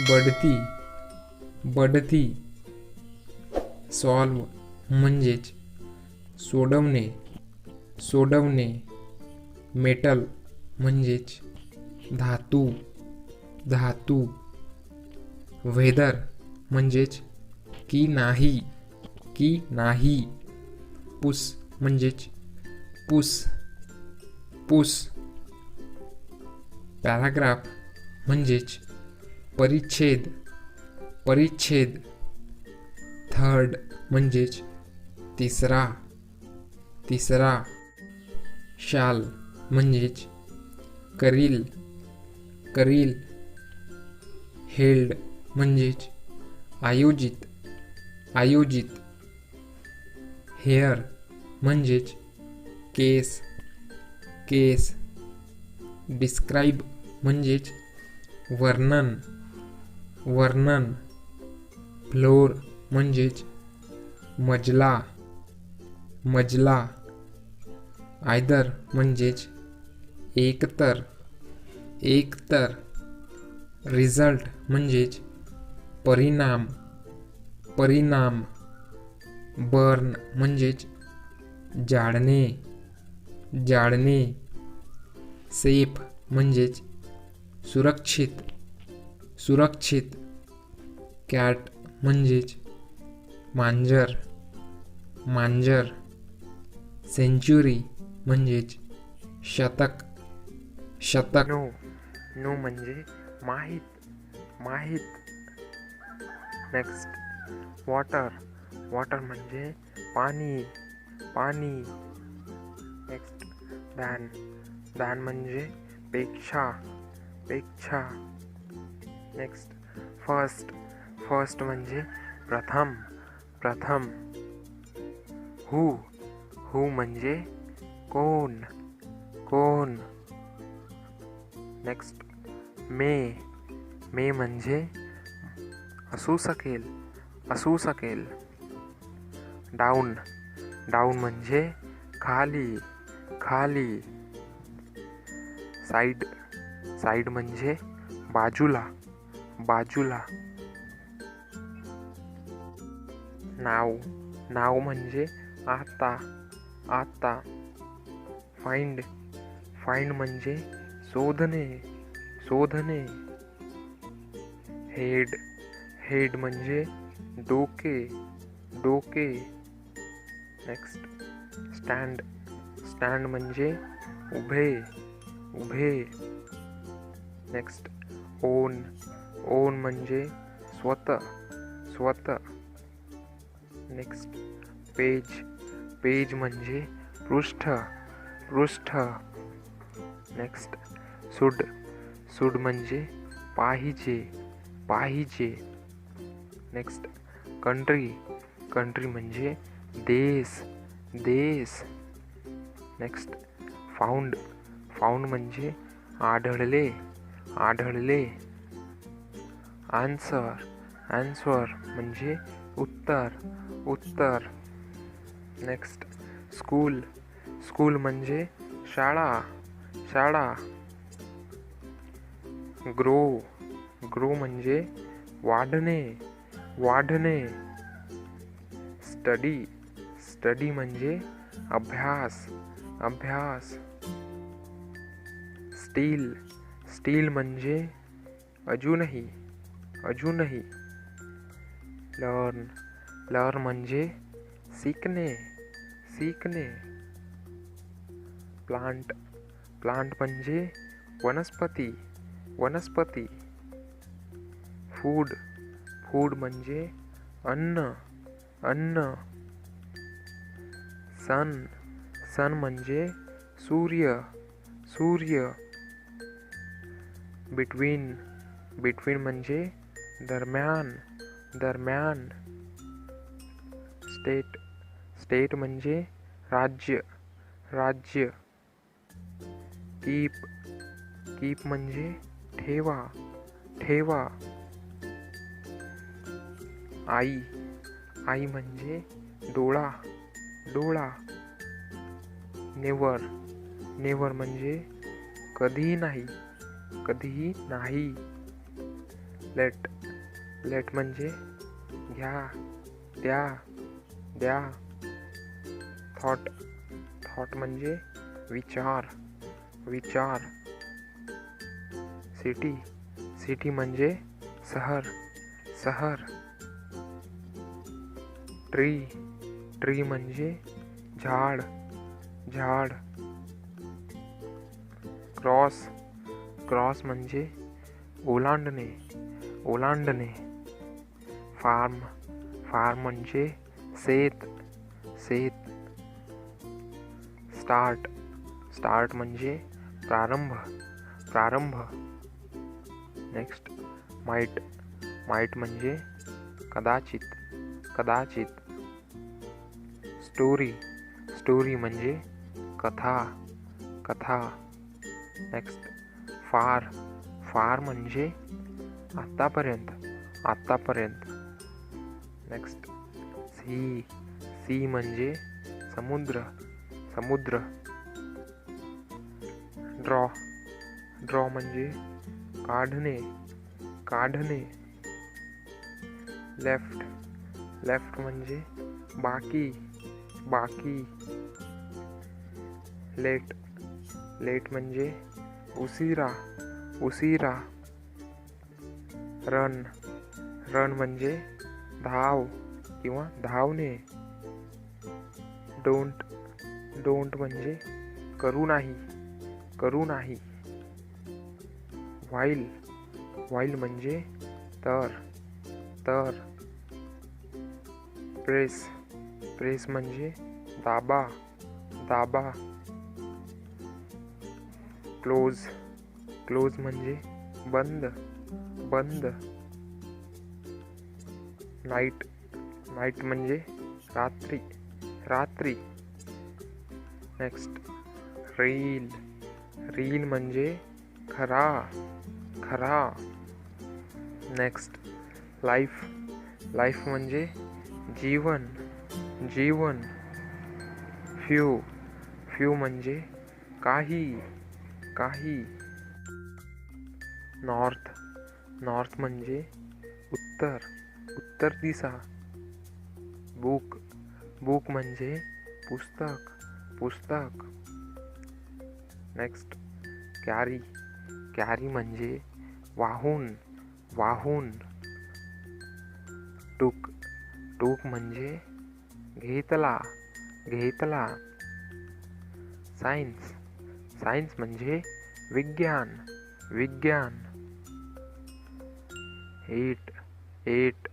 बढती बढती. सॉल्व म्हणजेच सोडवणे सोडवणे. मेटल म्हणजेच धातू धातू. वेदर म्हणजेच की नाही की नाही. पुस म्हणजेच पुस पुस. पॅराग्राफ म्हणजेच परिच्छेद परिच्छेद. थर्ड म्हणजेच तिसरा तिसरा. शाल म्हणजेच करील करील. हेल्ड म्हणजेच आयोजित आयोजित. हेअर म्हणजेच केस, केस. डिस्क्राईब म्हणजेच वर्णन, वर्णन. फ्लोर म्हणजेच मजला, मजला. आयदर म्हणजेच एकतर, एकतर. रिझल्ट म्हणजेच परिणाम, परिणाम. बर्न म्हणजेच जाळणे, जाळणे. सेफ म्हणजेच सुरक्षित, सुरक्षित. कॅट म्हणजेच मांजर, मांजर. सेंच्युरी म्हणजेच शतक, शतक. नो, नो म्हणजे माहीत, माहीत. नेक्स्ट वॉटर, वॉटर म्हणजे पाणी, पाणी. नेक्स्ट दॅन, दॅन म्हणजे पेक्षा, पेक्षा. नेक्स्ट फर्स्ट, फर्स्ट म्हणजे प्रथम, प्रथम. हू, हू म्हणजे कोण, कोण. नेक्स्ट मे, मे म्हणजे असू शकेल, असू शकेल. डाऊन, डाऊन म्हणजे खाली, खाली. साईड, साईड म्हणजे बाजूला, बाजूला. नाव, नाव म्हणजे आता, आता. फाइंड, फाइंड म्हणजे शोधणे, शोधणे. हेड, हेड म्हणजे डोके, डोके. नेक्स्ट स्टँड, स्टँड म्हणजे उभे, उभे. नेक्स्ट ओन, ओन म्हणजे स्वतः, स्वतः. नेक्स्ट पेज, पेज म्हणजे पृष्ठ, पृष्ठ. नेक्स्ट सुड, सुड म्हणजे पाहिजे, पाहिजे. नेक्स्ट कंट्री, कंट्री म्हणजे देश, देश. नेक्स्ट फाउंड, फाउंड म्हणजे आढळले, आढळले. आन्सर, आन्सर म्हणजे उत्तर, उत्तर. नेक्स्ट स्कूल, स्कूल म्हणजे शाळा, शाळा. ग्रो, ग्रो म्हणजे वाढणे, वाढणे. स्टडी, स्टडी म्हणजे अभ्यास, अभ्यास. स्टील, स्टील म्हणजे अजूनही, अजूनही. लर्न, लर्न म्हणजे शिकणे, शिकणे. प्लांट, प्लांट म्हणजे वनस्पती, वनस्पती. फूड, फूड म्हणजे अन्न, अन्न. सन, सन म्हणजे सूर्य, सूर्य. बिटवीन, बिटवीन म्हणजे दरम्यान, दरम्यान. स्टेट, स्टेट म्हणजे राज्य, राज्य. कीप, कीप म्हणजे ठेवा, ठेवा. आई, आई म्हणजे डोळा, डोळा. नेवर, नेवर म्हणजे कधीही नाही, कधीही नाही. लेट, लेट म्हणजे घ्या, द्या, द्या. थॉट, थॉट म्हणजे विचार, विचार. सिटी, सिटी म्हणजे शहर, शहर. ट्री, ट्री म्हणजे झाड, झाड. क्रॉस, क्रॉस म्हणजे ओलांडणे, ओलांडणे. फार्म, फार्म म्हणजे शेत, शेत. स्टार्ट, स्टार्ट म्हणजे प्रारंभ, प्रारंभ. नेक्स्ट माइट, माइट म्हणजे कदाचित, कदाचित. स्टोरी, स्टोरी म्हणजे कथा, कथा. नेक्स्ट फार, फार म्हणजे आतापर्यंत, आतापर्यंत. नेक्स्ट सी, सी म्हणजे समुद्र, समुद्र. ड्रॉ, ड्रॉ म्हणजे काढणे, काढणे. लेफ्ट, लेफ्ट म्हणजे बाकी, बाकी. लेट, लेट म्हणजे उशिरा, उशिरा. रन, रन म्हणजे धाव किंवा धावणे. डोंट, डोंट म्हणजे करू नाही, करू नाही. व्हाईल, व्हाईल म्हणजे तर, तर. प्रेस, प्रेस म्हणजे दाबा, दाबा. क्लोज, क्लोज म्हणजे बंद, बंद. नाईट, नाईट म्हणजे रात्री, रात्री. नेक्स्ट रील, रील म्हणजे खरा, खरा. नेक्स्ट लाईफ, लाईफ म्हणजे जीवन, जीवन. फ्यू, फ्यू म्हणजे काही, काही. नॉर्थ, नॉर्थ म्हणजे उत्तर, उत्तर दिशा. बुक, बुक म्हणजे पुस्तक, पुस्तक. नेक्स्ट कॅरी, कॅरी म्हणजे वाहून, वाहून. टूक, टूक म्हणजे घेतला, घेतला. सायन्स, सायन्स म्हणजे विज्ञान, विज्ञान. एट, एट,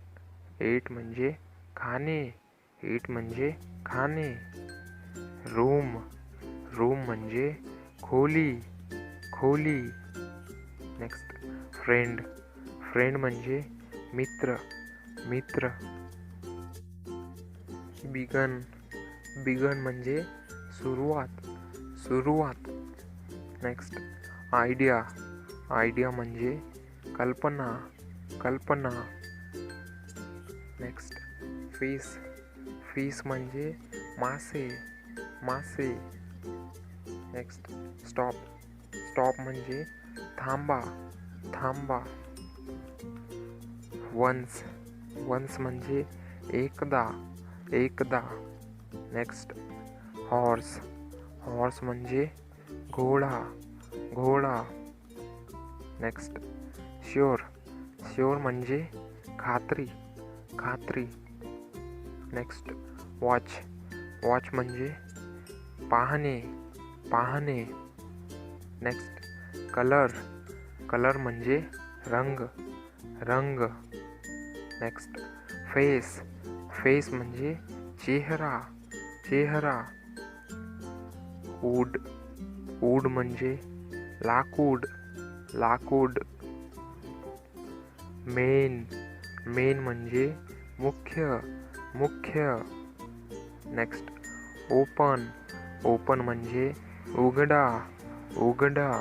एट म्हणजे खाणे, एट म्हणजे खाणे. रूम, रूम म्हणजे खोली, खोली. नेक्स्ट फ्रेंड, फ्रेंड म्हणजे मित्र, मित्र. बिगन, बिगन म्हणजे सुरुवात, सुरुवात. नेक्स्ट आयडिया, आयडिया म्हणजे कल्पना, कल्पना. नेक्स्ट फिश, फिश म्हणजे मासे, मासे. नेक्स्ट स्टॉप, स्टॉप म्हणजे थांबा, थांबा. वन्स, वन्स म्हणजे एकदा, एकदा. नेक्स्ट हॉर्स, हॉर्स म्हणजे घोडा, घोडा. नेक्स्ट श्योर, श्योर म्हणजे खात्री, खात्री. नेक्स्ट वॉच, वॉच म्हणजे पाहणे, पाहणे. नेक्स्ट कलर, कलर म्हणजे रंग, रंग. नेक्स्ट फेस, फेस म्हणजे चेहरा, चेहरा. वूड, वूड म्हणजे लाकूड, लाकूड. मेन, मेन म्हणजे मुख्य, मुख्य. नेक्स्ट ओपन, ओपन म्हणजे उघडा, उघडा.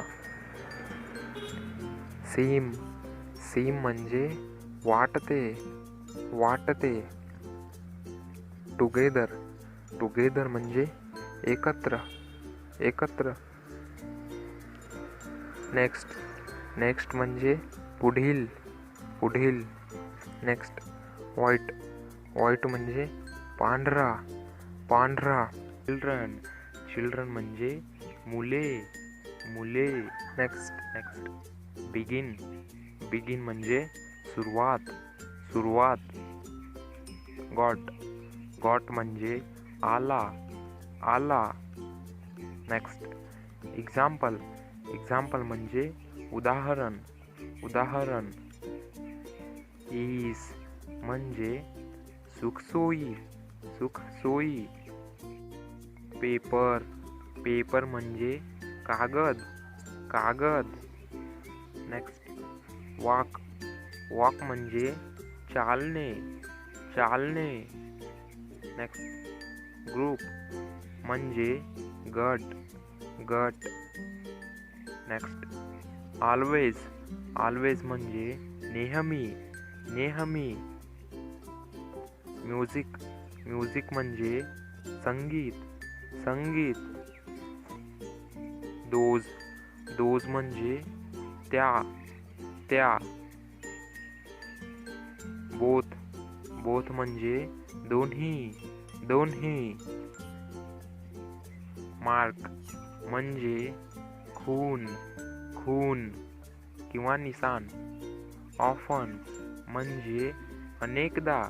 सीम, सीम म्हणजे वाटते, वाटते. टुगेदर, टुगेदर म्हणजे एकत्र, एकत्र. नेक्स्ट, नेक्स्ट म्हणजे पुढील, पुढील. नेक्स्ट व्हाईट, व्हाईट म्हणजे पांढरा, पांढरा. चिल्ड्रन, चिल्ड्रन म्हणजे मुले, मुले. नेक्स्ट, नेक्स्ट बिगिन, बिगिन म्हणजे सुरुवात, सुरुवात. गॉट, गॉट म्हणजे आला, आला. नेक्स्ट एक्झाम्पल, एक्झाम्पल म्हणजे उदाहरण, उदाहरण. ईज म्हणजे सुखसोयी, सुखसोयी. पेपर, पेपर म्हणजे कागद, कागद. नेक्स्ट वॉक, वॉक म्हणजे चालणे, चालणे. नेक्स्ट, ग्रुप म्हणजे गट, गट. नेक्स्ट, ऑलवेज, ऑलवेज म्हणजे नेहमी, नेहमी. म्युझिक, म्युझिक म्हणजे संगीत, संगीत. दोज, दोज म्हणजे त्या, त्या. बोथ, बोथ म्हणजे दोन्ही, दोन्ही. मार्क म्हणजे खून, खून किंवा निशाण. ऑफन म्हणजे अनेकदा,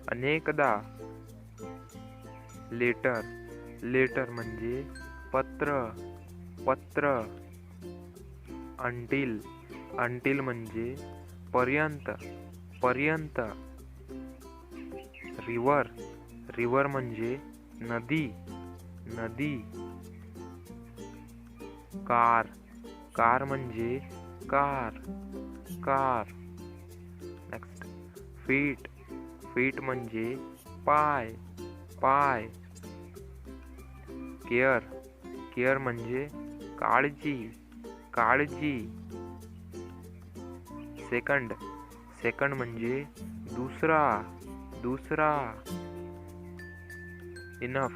अनेकदा. लेटर, लेटर म्हणजे पत्र, पत्र. अंटिल, अंटिल म्हणजे पर्यंत, पर्यंत. रिव्हर, रिव्हर म्हणजे नदी, नदी. कार, कार म्हणजे car, car. Next, feet, feet म्हणजे पाय, पाय. केअर, केअर म्हणजे काळजी, काळजी. सेकंड, सेकंड म्हणजे दुसरा, दुसरा. इनफ,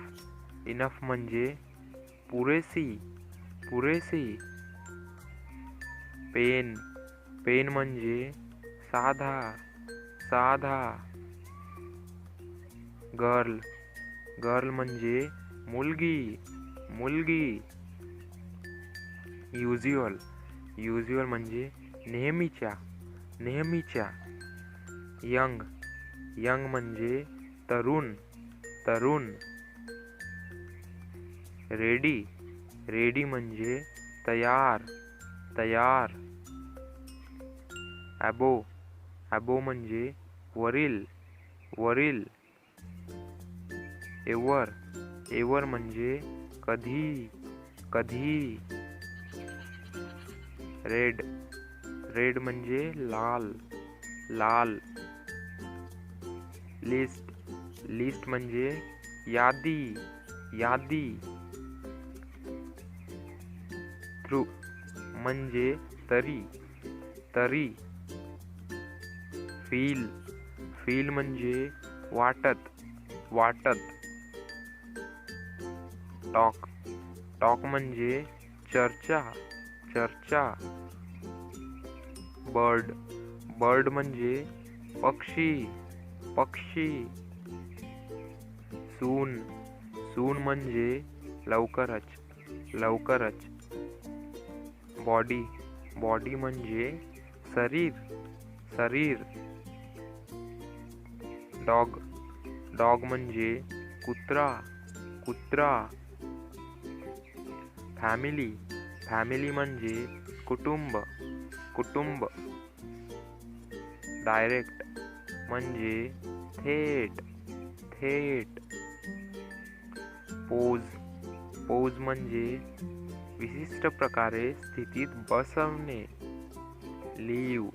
इनफ म्हणजे पुरेसी, पुरेसी. पेन, पेन म्हणजे साधा, साधा. गर्ल, गर्ल म्हणजे मुलगी, मुलगी. युज्युअल, युज्युअल म्हणजे नेहमीच्या, नेहमीच्या. यंग, यंग म्हणजे तरुण, तरुण. रेडी, रेडी म्हणजे तयार, तयार. अबो, अबो म्हणजे वरील, वरील. एवर, एवर म्हणजे कधी, कधी. रेड, रेड म्हणजे लाल, लाल. लिस्ट, लिस्ट म्हणजे यादी, यादी. थ्रू म्हणजे तरी, तरी. फील, फील म्हणजे वाटत, वाटत. टॉक, टॉक म्हणजे चर्चा, चर्चा. बर्ड, बर्ड म्हणजे पक्षी, पक्षी. सून, सून म्हणजे लवकरच, लवकरच. बॉडी, बॉडी म्हणजे शरीर, शरीर. डॉग, डॉग म्हणजे कुत्रा, कुत्रा. फॅमिली, फॅमिली म्हणजे कुटुंब, कुटुंब. डायरेक्ट म्हणजे थेट, थेट. पोज, पोज म्हणजे विशिष्ट प्रकारे स्थितीत बसवणे. लीव,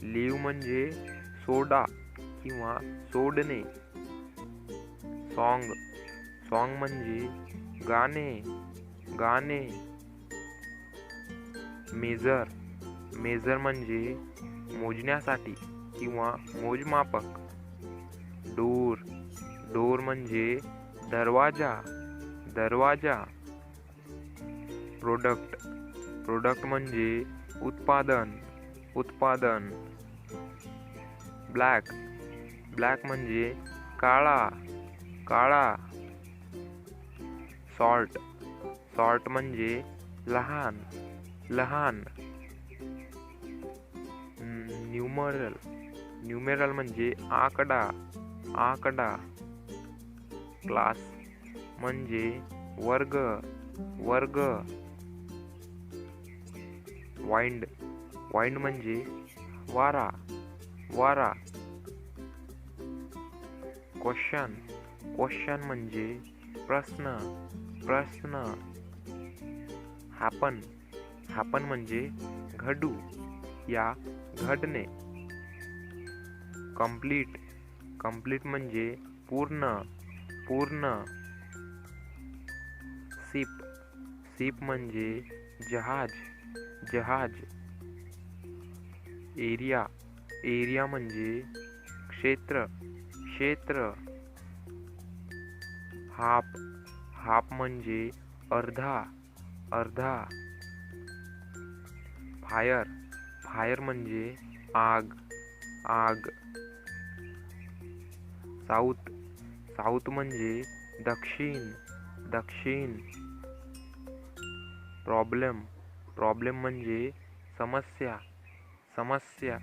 लीव म्हणजे सोडा किंवा सोडणे. सॉन्ग, सॉन्ग म्हणजे गाणे, गाणे. मेजर, मेजर म्हणजे मोजण्यासाठी किंवा मोजमापक. डोर, डोर म्हणजे दरवाजा, दरवाजा. प्रोडक्ट, प्रोडक्ट म्हणजे उत्पादन, उत्पादन. ब्लॅक, ब्लॅक म्हणजे काळा, काळा. सॉल्ट, सॉल्ट म्हणजे लहान, लहान. न्यूमरल, न्यूमेरल म्हणजे आकडा, आकडा. क्लास म्हणजे वर्ग, वर्ग. वाइंड, वाइंड म्हणजे वारा, वारा. क्वेश्चन, क्वेश्चन म्हणजे प्रश्न, प्रश्न. हॅपन, हॅपन म्हणजे घडू या घडणे. कंप्लीट, कंप्लीट म्हणजे पूर्ण पूर्ण. शिप शिप म्हणजे जहाज जहाज. एरिया एरिया म्हणजे क्षेत्र क्षेत्र. हाफ हाफ म्हणजे अर्धा अर्धा. फायर फायर म्हणजे आग आग. साऊथ साऊथ म्हणजे दक्षिण दक्षिण. प्रॉब्लेम प्रॉब्लेम म्हणजे समस्या समस्या.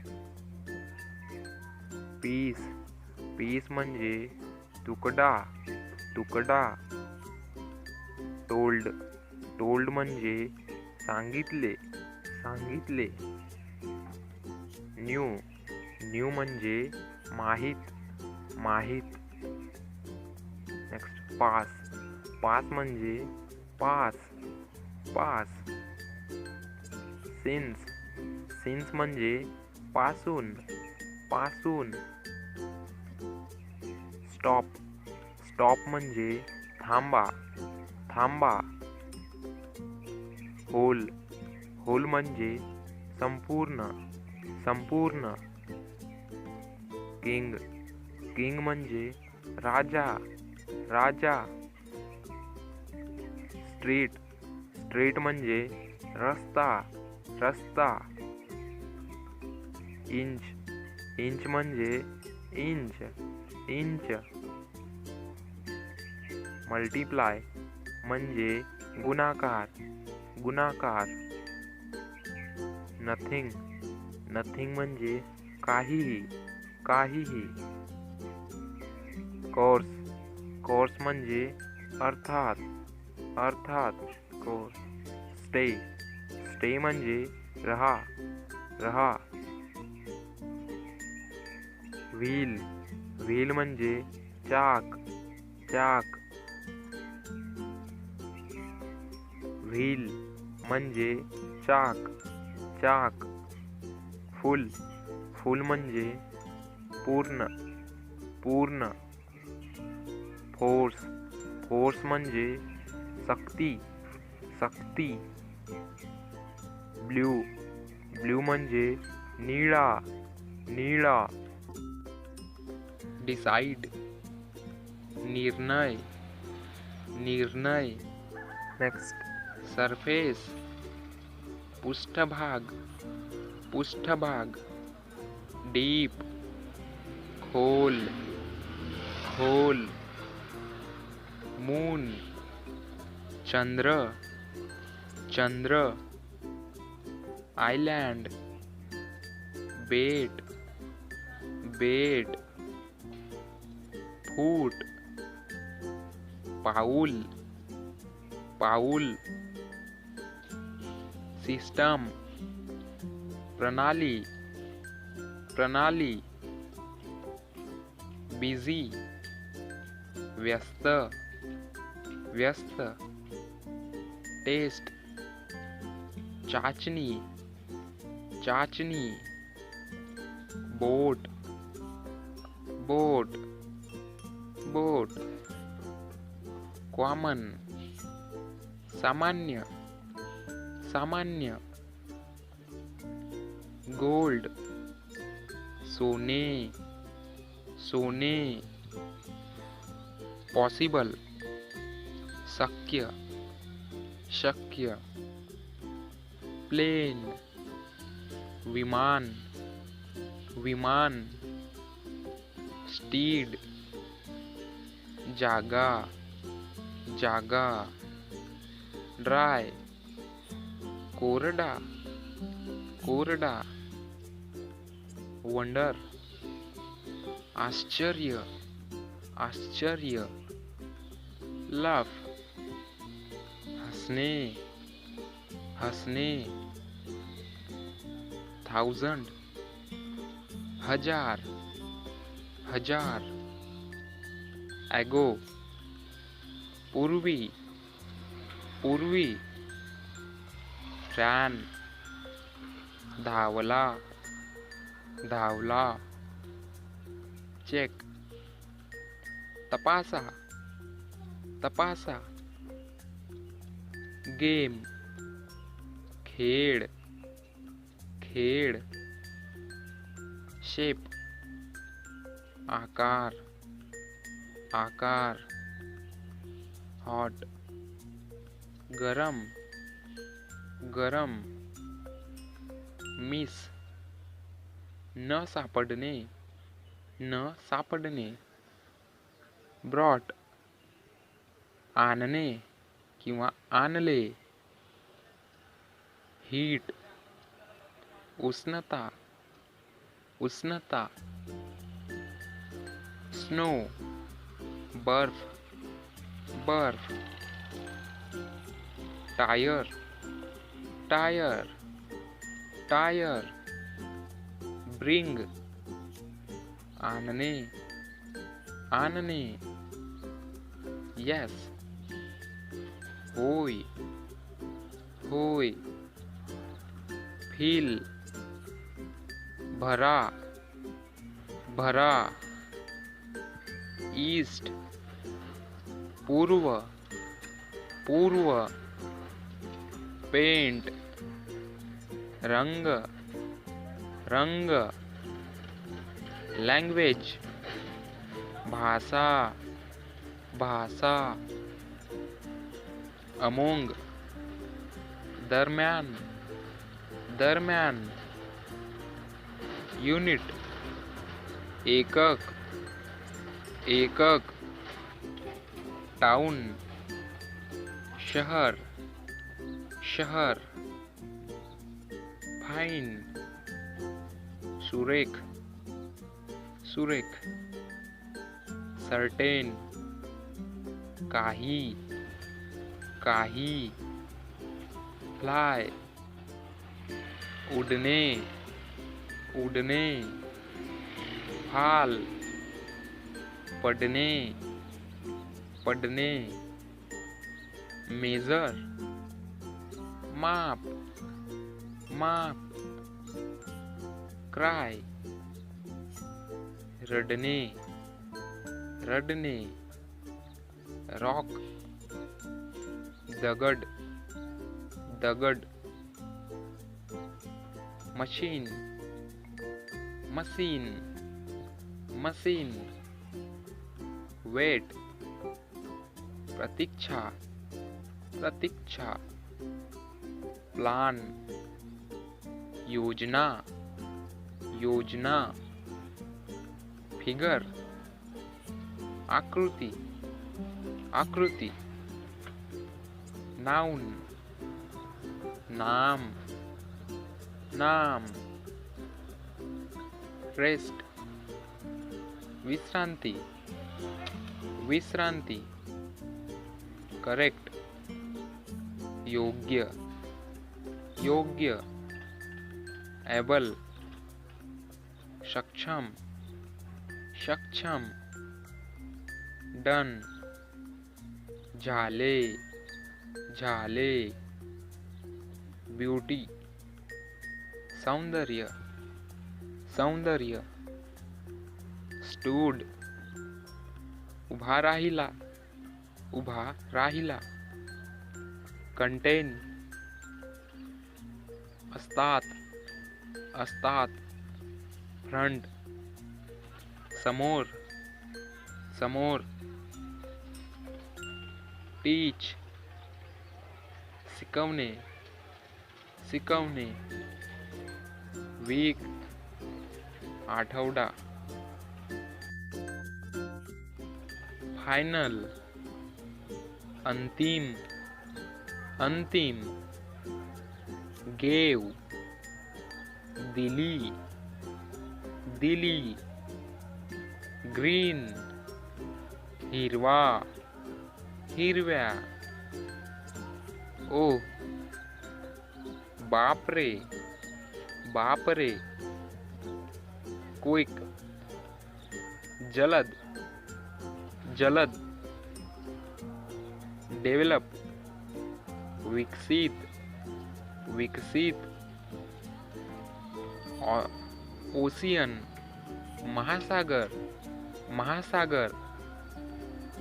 पीस पीस म्हणजे तुकडा तुकडा. टोल्ड टोल्ड म्हणजे सांगितले सांगितले. न्यू न्यू म्हणजे माहित माहित. नेक्स्ट पास पास म्हणजे पास पास. सिन्स सिन्स म्हणजे पासून पासून. स्टॉप स्टॉप म्हणजे थांबा थांबा. होल होल म्हणजे संपूर्ण संपूर्ण. किंग किंग म्हणजे राजा राजा. स्ट्रीट स्ट्रीट म्हणजे रस्ता रस्ता. इंच इंच म्हणजे इंच इंच. मल्टिप्लाय म्हणजे गुणाकार गुणाकार. नथिंग नथिंग म्हणजे काहीही काहीही. कोर्स कोर्स म्हणजे अर्थात अर्थात कोर्स. स्टे स्टे म्हणजे रहा रहा. व्हील व्हील म्हणजे चाक चाक. व्हील म्हणजे चाक चाक. फुल फुल म्हणजे पूर्ण पूर्ण. फोर्स फोर्स म्हणजे शक्ती शक्ती. ब्ल्यू ब्ल्यू म्हणजे निळा निळा. डिसाइड निर्णय निर्णय. नेक्स्ट सरफेस पृष्ठभाग पृष्ठभाग. डीप खोल खोल. मून चंद्र चंद्र. आयलँड बेट बेट. फूट पाऊल पाऊल. सिस्टम प्रणाली प्रणाली. बिझी व्यस्त व्यस्त. टेस्ट चाचणी चाचणी. बोट बोट बोट. कॉमन सामान्य सामान्य. गोल्ड सोने सोने. पॉसिबल शक्य शक्य. प्लेन विमान विमान. स्टीड जागा जागा. ड्राय कोरडा कोरडा. वंडर आश्चर्य आश्चर्य. लाफ हसने हसने. थाउजंड हजार हजार. एगो पूर्वी पूर्वी. फॅन धावला धावला. चेक तपासा तपासा. गेम खेळ खेळ. शेप आकार आकार. हॉट गरम गरम. मिस न सापडणे न सापडणे. ब्रॉट आणणे किंवा आणले. हीट उष्णता उष्णता. स्नो बर्फ बर्फ. Tyre tyre tyre. ब्रिंग आणणे आणणे. यस होय होय. फील भरा भरा. ईस्ट पूर्व पूर्व. पेंट रंग रंग. लँग्वेज भाषा भाषा. अमोंग दरम्यान दरम्यान. युनिट एकक एकक. टाउन शहर शहर. फाइन सुरेख सुरेख. सर्टेन काही काही. फ्लाय उडणे उडणे. फाल पडणे पडणे. मेजर माप माप. क्राय रडणे रडणे. रॉक दगड दगड. Machine machine machine. वेट प्रतीक्षा प्रतीक्षा. प्लान योजना योजना. फिगर आकृती आकृती. नाउन नाम नाम. रेस्ट विश्रांती विश्रांती. करेक्ट योग्य योग्य. एबल सक्षम सक्षम. डन झाले झाले. ब्युटी सौंदर्य सौंदर्य. स्टूड उभा राहिला उभा राहिला. कंटेन असतात असतात. फ्रंट समोर समोर. टीच शिकवणे शिकवणे. वीक आठवडा. फायनल अंतिम अंतिम. गेव दिली दिली. ग्रीन हिरवा हिरव्या. ओ बापरे बापरे. क्विक जलद जलद. डेव्हलप विकसित विकसित. ओशियन महासागर महासागर.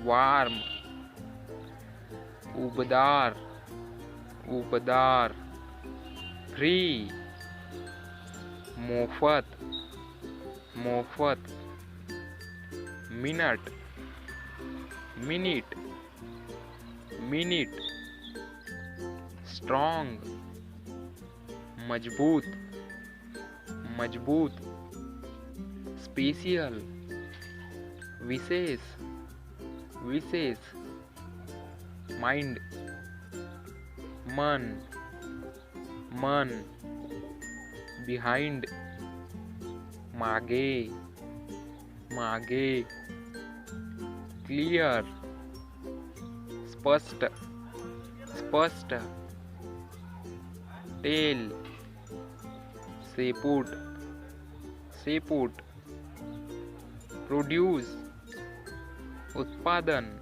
वार्म, उबदार, उबदार. फ्री, मोफत, मोफत. Minute, minute, minute. स्ट्रॉन्ग, मजबूत, मजबूत. स्पेशल, विशेष, विशेष. माइंड, मन, मन. बिहाइंड, मागे, मागे. क्लियर, स्पष्ट, स्पष्ट. टेल, शेपूट, शेपूट. प्रोड्यूस, उत्पादन,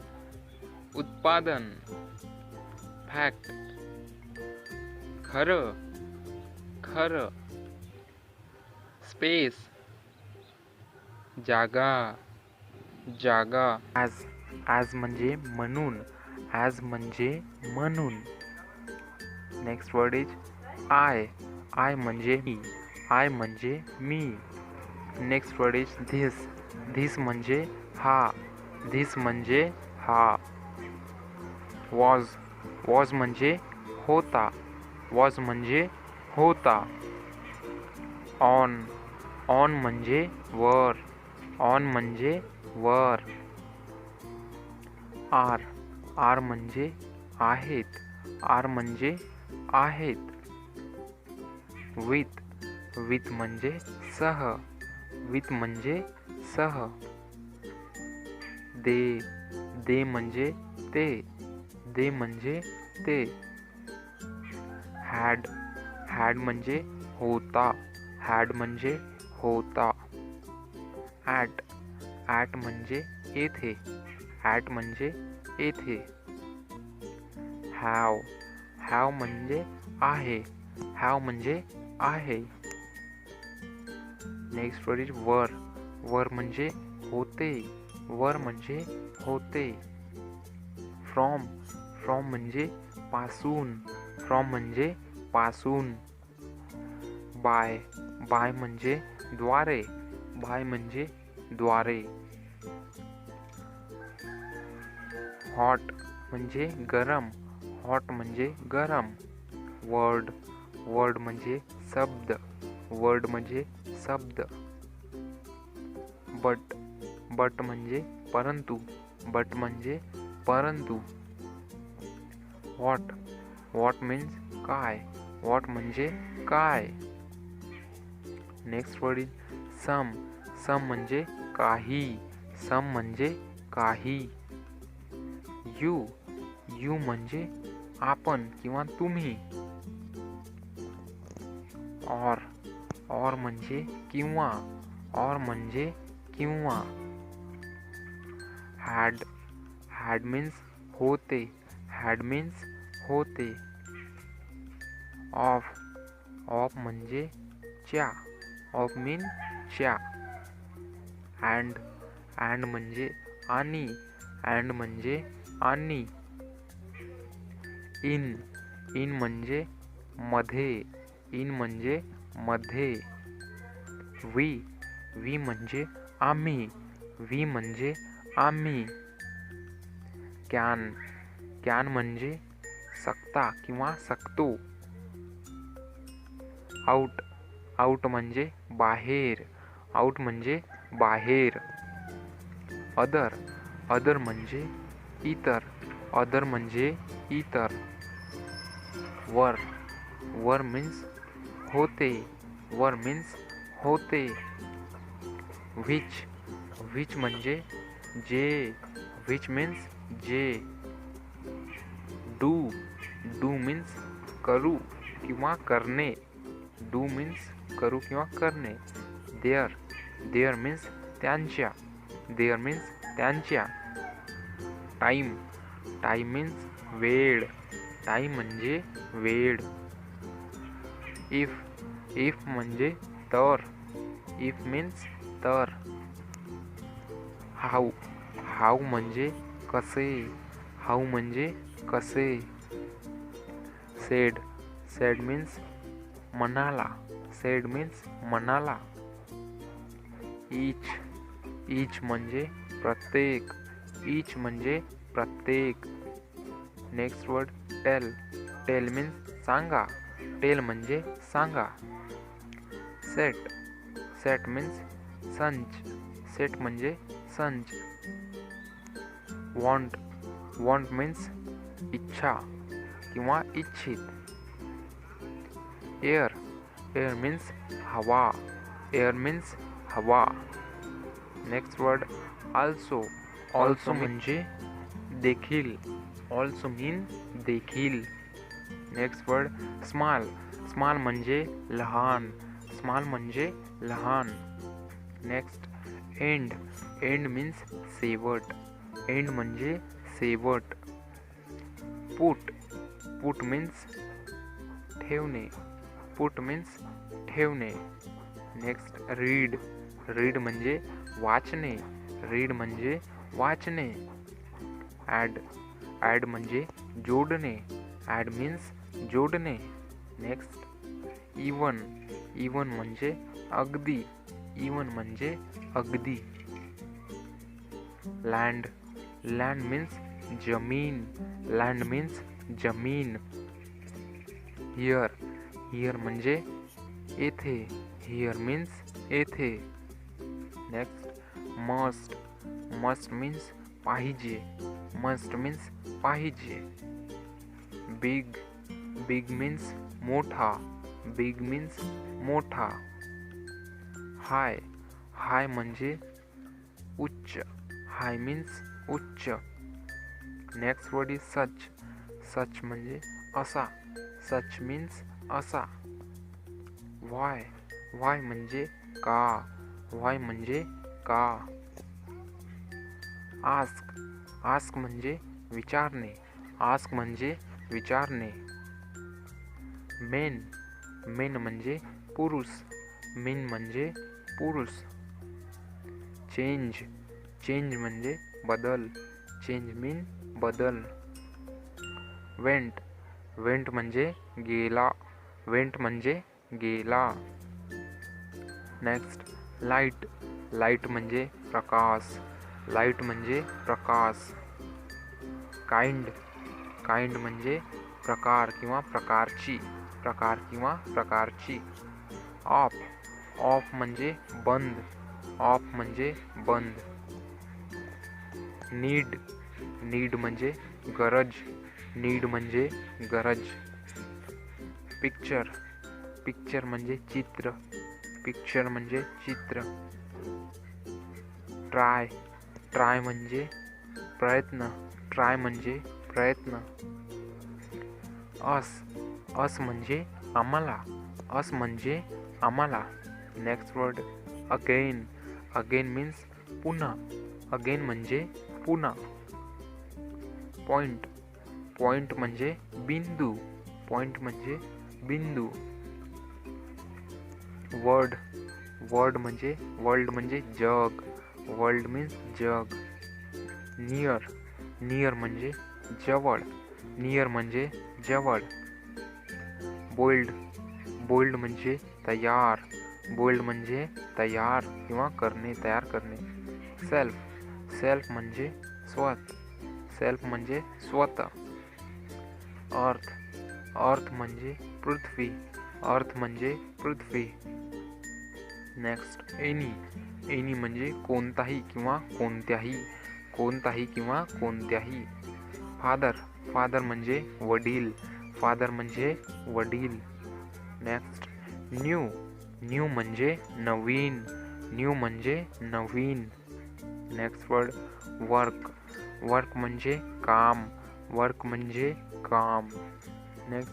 उत्पादन. फॅक्ट, खरं, खरं. स्पेस, जागा, जागा. ॲज म्हणजे म्हणून, ॲज म्हणजे म्हणून. Next word is I, I म्हणजे मी, आय म्हणजे मी. Next word is this, this म्हणजे हा, धिस म्हणजे हा. वॉज, वॉज म्हणजे होता, वॉज म्हणजे होता. ऑन, ऑन म्हणजे वर, ऑन म्हणजे वर. आर, आर म्हणजे आहेत, आर म्हणजे आहेत. विथ, विथ म्हणजे सह, विथ म्हणजे सह. दे, दे म्हणजे ते, दे म्हणजे ते. हॅड, हॅड म्हणजे होता, हॅड म्हणजे होता. ॲट, ॲट म्हणजे येथे, ॲट म्हणजे येथे. हॅव, हॅव म्हणजे आहे, हॅव म्हणजे आहे. नेक्स्ट वर्ड इज वर, वर म्हणजे होते, वर म्हणजे होते. फ्रॉम, फ्रॉम म्हणजे पासून, फ्रॉम म्हणजे पासून. बाय, बाय म्हणजे द्वारे, बाय म्हणजे द्वारे. हॉट म्हणजे गरम, हॉट म्हणजे गरम. वर्ड, वर्ड म्हणजे शब्द, वर्ड म्हणजे शब्द. बट, बट म्हणजे परंतु, बट म्हणजे परंतु. व्हॉट, व्हॉट मीन्स काय, व्हॉट म्हणजे काय. नेक्स्ट वर्ड इज सम, सम म्हणजे काही, सम म्हणजे काही. यू, यू म्हणजे आपण किंवा तुम्ही. ऑर, ऑर म्हणजे किंवा, ऑर म्हणजे किंवा. हॅड, हॅड मीन्स होते, हॅड मीन्स होते. ऑफ, ऑफ म्हणजे च्या, ऑफ मीन च्या. अँड, अँड म्हणजे आणि, अँड म्हणजे आणि. इन, इन म्हणजे मध्ये, इन म्हणजे मध्ये. वी, वी म्हणजे आम्ही, वी म्हणजे आम्ही. कॅन, कॅन म्हणजे सकता किंवा सकतो. आउट, आउट म्हणजे बाहेर, आउट म्हणजे बाहेर. अदर, अदर म्हणजे इतर, अदर म्हणजे इतर. वर, वर मीन्स होते, वर मीन्स होते. विच, विच म्हणजे जे, विच मीन्स जे. डू, डू मीन्स करू किंवा करणे, डू मीन्स करू किंवा करणे. देअर, देअर मीन्स त्यांच्या, देअर मीन्स त्यांच्या. टाईम, टाईम मीन्स वेळ, टाईम म्हणजे वेळ. इफ, इफ म्हणजे तर, इफ मीन्स तर. हाऊ, हाऊ म्हणजे कसे. हाऊ म्हणजे कसे. सेड. सेड मीन्स म्हणाला. सेड मीन्स म्हणाला. ईच. ईच म्हणजे प्रत्येक. ईच म्हणजे प्रत्येक. Next word tell. Tell means सांगा. टेल म्हणजे सांगा. सेट. सेट मीन्स संच. सेट म्हणजे संच. वॉन्ट. वॉन्ट मीन्स इच्छा किंवा इच्छित. एअर. एअर मीन्स हवा. एअर मीन्स हवा. Next word also. ऑल्सो म्हणजे देखील. ऑल्सो मीन देखील. Next word small. स्मॉल म्हणजे लहान. स्मॉल म्हणजे लहान. Next end. एंड मीन्स शेवट. एंड म्हणजे शेवट. पुट. पुट मीन्स ठेवणे. पुट मीन्स ठेवणे. Next read. रीड म्हणजे वाचणे. रीड म्हणजे वाचणे. ॲड. ॲड म्हणजे जोडणे. ॲड मीन्स जोडणे. Next even. इवन म्हणजे अगदी. इवन म्हणजे अगदी. लँड. लँड मीन्स जमीन. लँड मीन्स जमीन. हिअर. हिअर म्हणजे येथे. हिअर मीन्स येथे. Next must. मस्ट मीन्स पाहिजे. मस्ट मीन्स पाहिजे. बिग. बिग मीन्स मोठा. बिग मीन्स मोठा. हाय. हाय म्हणजे उच्च. हाय मीन्स उच्च. Next word is such. Such म्हणजे असा. सच मीन्स असा. वाय. वाय म्हणजे का. वाय म्हणजे का. आस्क. आस्क म्हणजे विचारणे. आस्क म्हणजे विचारणे. मेन. मेन म्हणजे पुरुष. मेन म्हणजे पुरुष. चेंज. चेंज म्हणजे बदल. चेंज मीन बदल. वेंट. वेंट म्हणजे गेला. वेंट म्हणजे गेला. Next light. लाईट म्हणजे प्रकाश. लाईट म्हणजे प्रकाश. काइंड. काइंड म्हणजे प्रकार किंवा प्रकारची. प्रकार किंवा प्रकारची. ऑफ. ऑफ म्हणजे बंद. ऑफ म्हणजे बंद. नीड. नीड म्हणजे गरज. नीड म्हणजे गरज. पिक्चर. पिक्चर म्हणजे चित्र. पिक्चर म्हणजे चित्र. ट्राय. ट्राय म्हणजे प्रयत्न. ट्राय म्हणजे प्रयत्न. अस. अस म्हणजे आम्हाला. अस म्हणजे आम्हाला. Next word again. Again means पुन्हा. अगेन म्हणजे पुन्हा. पॉइंट. पॉइंट म्हणजे बिंदू. पॉइंट म्हणजे बिंदू. वर्ड. वर्ड म्हणजे वर्ल्ड म्हणजे जग. वर्ल्ड मीन्स जग. नियर. नियर म्हणजे जवळ. नियर म्हणजे जवळ. बोल्ड. बोल्ड म्हणजे तयार. बोल्ड म्हणजे तयार किंवा करणे, तयार करणे. सेल्फ. सेल्फ म्हणजे स्वत. सेल्फ म्हणजे स्वतः. अर्थ. अर्थ म्हणजे पृथ्वी. अर्थ म्हणजे पृथ्वी. Next any. एनी म्हणजे कोणताही किंवा कोणत्याही. कोणताही किंवा कोणत्याही. फादर. फादर म्हणजे वडील. फादर म्हणजे वडील. Next new. न्यू म्हणजे नवीन. न्यू म्हणजे नवीन. Next word work. वर्क म्हणजे काम. वर्क म्हणजे काम. Next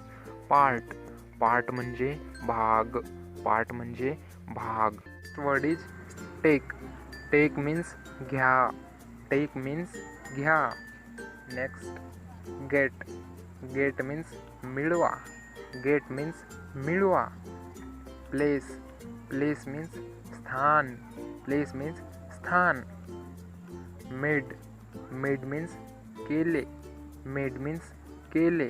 part. पार्ट म्हणजे भाग. पार्ट म्हणजे भाग. Word is take. Take means घ्या. टेक मीन्स घ्या. Next get. गेट मीन्स मिळवा. गेट मीन्स मिळवा. प्लेस. प्लेस मीन्स स्थान. प्लेस मीन्स स्थान. मेड. मेड मीन्स केले, मेड मीन्स केले.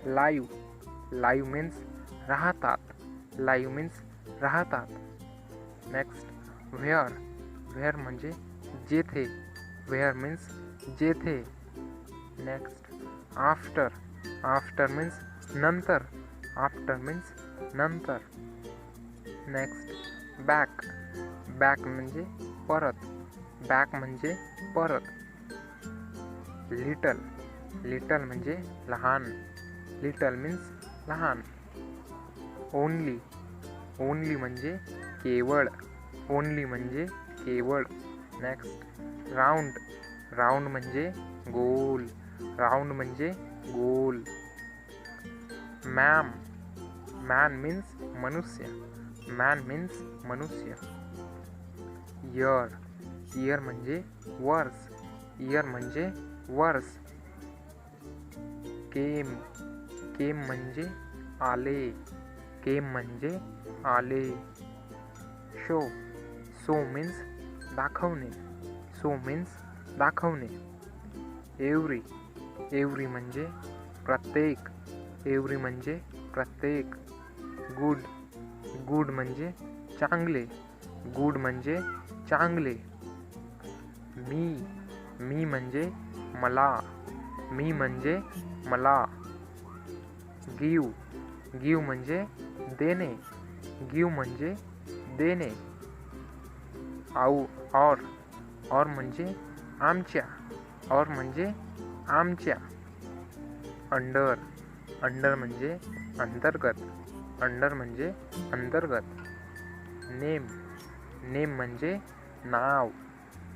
लाईव्ह मीन्स राहतात, लाईव्ह मीन्स राहतात. नेक्स्ट व्हेअर म्हणजे जेथे, व्हेअर मीन्स जेथे. नेक्स्ट आफ्टर मीन्स नंतर, आफ्टर मीन्स नंतर. नेक्स्ट बॅक म्हणजे परत, बॅक म्हणजे परत. लिटल म्हणजे लहान, लिटल मीन्स लहान. ओन्ली म्हणजे केवळ, ओन्ली म्हणजे केवळ. नेक्स्ट राऊंड म्हणजे गोल, राऊंड म्हणजे गोल. मॅन मीन्स मनुष्य, मॅन मीन्स मनुष्य. इयर म्हणजे वर्ष, इयर म्हणजे वर्ष. केम म्हणजे आले, केम म्हणजे आले. शो मीन्स दाखवणे, शो मीन्स दाखवणे. एव्हरी म्हणजे प्रत्येक, एव्हरी म्हणजे प्रत्येक. गुड म्हणजे चांगले, गुड म्हणजे चांगले. मी म्हणजे मला, मी म्हणजे मला. गिव म्हणजे देणे, गिव म्हणजे देणे. और म्हणजे आमच्या, और म्हणजे आमच्या. अंडर म्हणजे अंतर्गत, अंडर म्हणजे अंतर्गत. नेम म्हणजे नाव,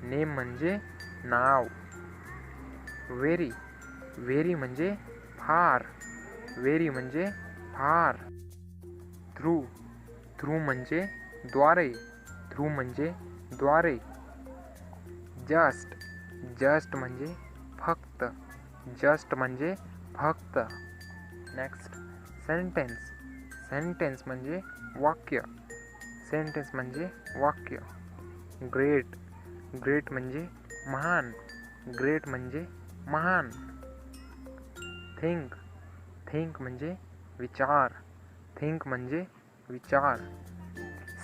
नेम म्हणजे नाव. व्हेरी म्हणजे फार, व्हेरी म्हणजे फार. थ्रू म्हणजे द्वारे, थ्रू म्हणजे द्वारे. जस्ट म्हणजे फक्त, जस्ट म्हणजे फक्त. नेक्स्ट सेंटेन्स म्हणजे वाक्य, सेंटेन्स म्हणजे वाक्य. ग्रेट म्हणजे महान, ग्रेट म्हणजे महान. थिंक म्हणजे विचार, थिंक म्हणजे विचार.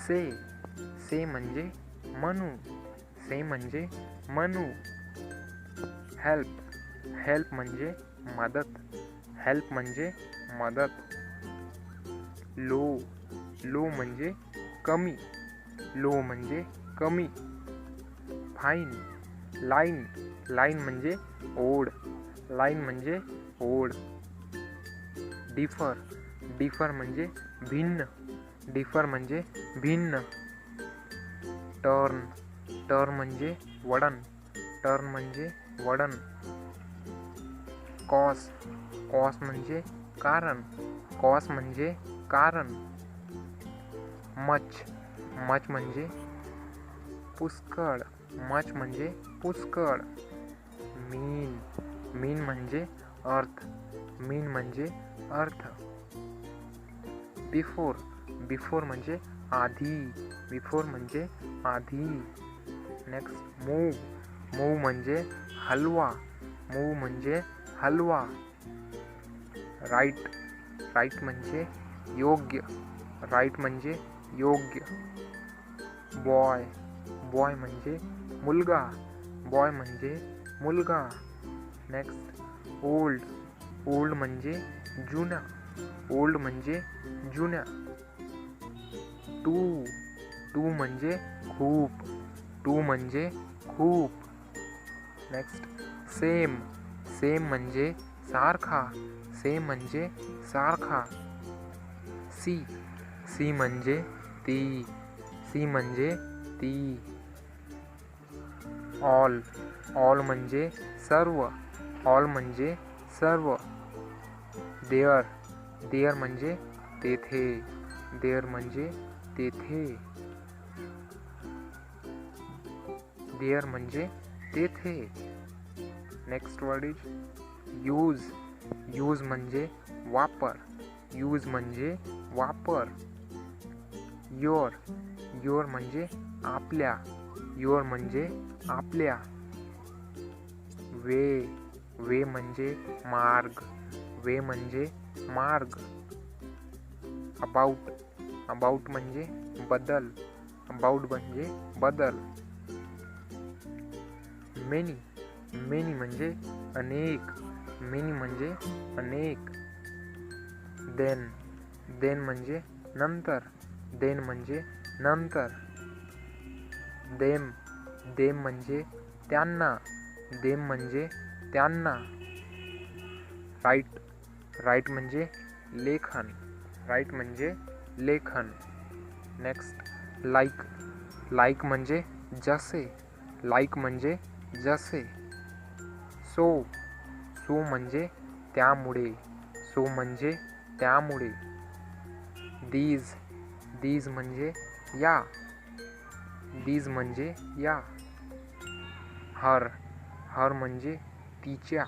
से म्हणजे म्हणू, से म्हणजे म्हणू. हेल्प म्हणजे मदत, हेल्प म्हणजे मदत. लो म्हणजे कमी, लो म्हणजे कमी. फाईन लाईन म्हणजे ओढ, लाईन म्हणजे ओढ. डिफर म्हणजे भिन्न, डिफर म्हणजे भिन्न. टर्न म्हणजे वळण, टर्न म्हणजे वळण. कॉस म्हणजे कारण, कॉस म्हणजे कारण. मच म्हणजे पुष्कळ, मच म्हणजे पुष्कळ. मीन म्हणजे अर्थ, मीन म्हणजे अर्थ. बिफोर म्हणजे आधी, बिफोर म्हणजे आधी. नेक्स्ट मूव म्हणजे हलवा, मूव म्हणजे हलवा. राईट म्हणजे योग्य, राईट म्हणजे योग्य. बॉय म्हणजे मुलगा, बॉय म्हणजे मुलगा. नेक्स्ट ओल्ड म्हणजे जुना, ओल्ड म्हणजे जुन्या. टू म्हणजे खूप, टू म्हणजे खूप. नेक्स्ट सेम म्हणजे सारखा, सेम म्हणजे सारखा. सी म्हणजे ती, सी म्हणजे ती. ऑल म्हणजे सर्व, ऑल म्हणजे सर्व. देअर म्हणजे तेथे, देअर म्हणजे तेथे. देअर म्हणजे तेथे. नेक्स्ट वर्ड इज यूज म्हणजे वापर, यूज म्हणजे वापर. योर म्हणजे आपल्या, योर म्हणजे आपल्या. वे वे म्हणजे मार्ग वे म्हणजे मार्ग. अबाउट अबाउट म्हणजे बदल अबाउट म्हणजे बदल. मेनी मेनी म्हणजे अनेक मेनी म्हणजे अनेक. देन देन म्हणजे नंतर देन म्हणजे नंतर. देम देम म्हणजे त्यांना देम म्हणजे त्यांना. राईट राईट म्हणजे लेखन राईट म्हणजे लेखन. नेक्स्ट लाईक लाईक म्हणजे जसे लाईक म्हणजे जसे. सो सो म्हणजे त्यामुळे सो म्हणजे त्यामुळे. दीज दीज म्हणजे या दीज म्हणजे या. हर हर म्हणजे तिच्या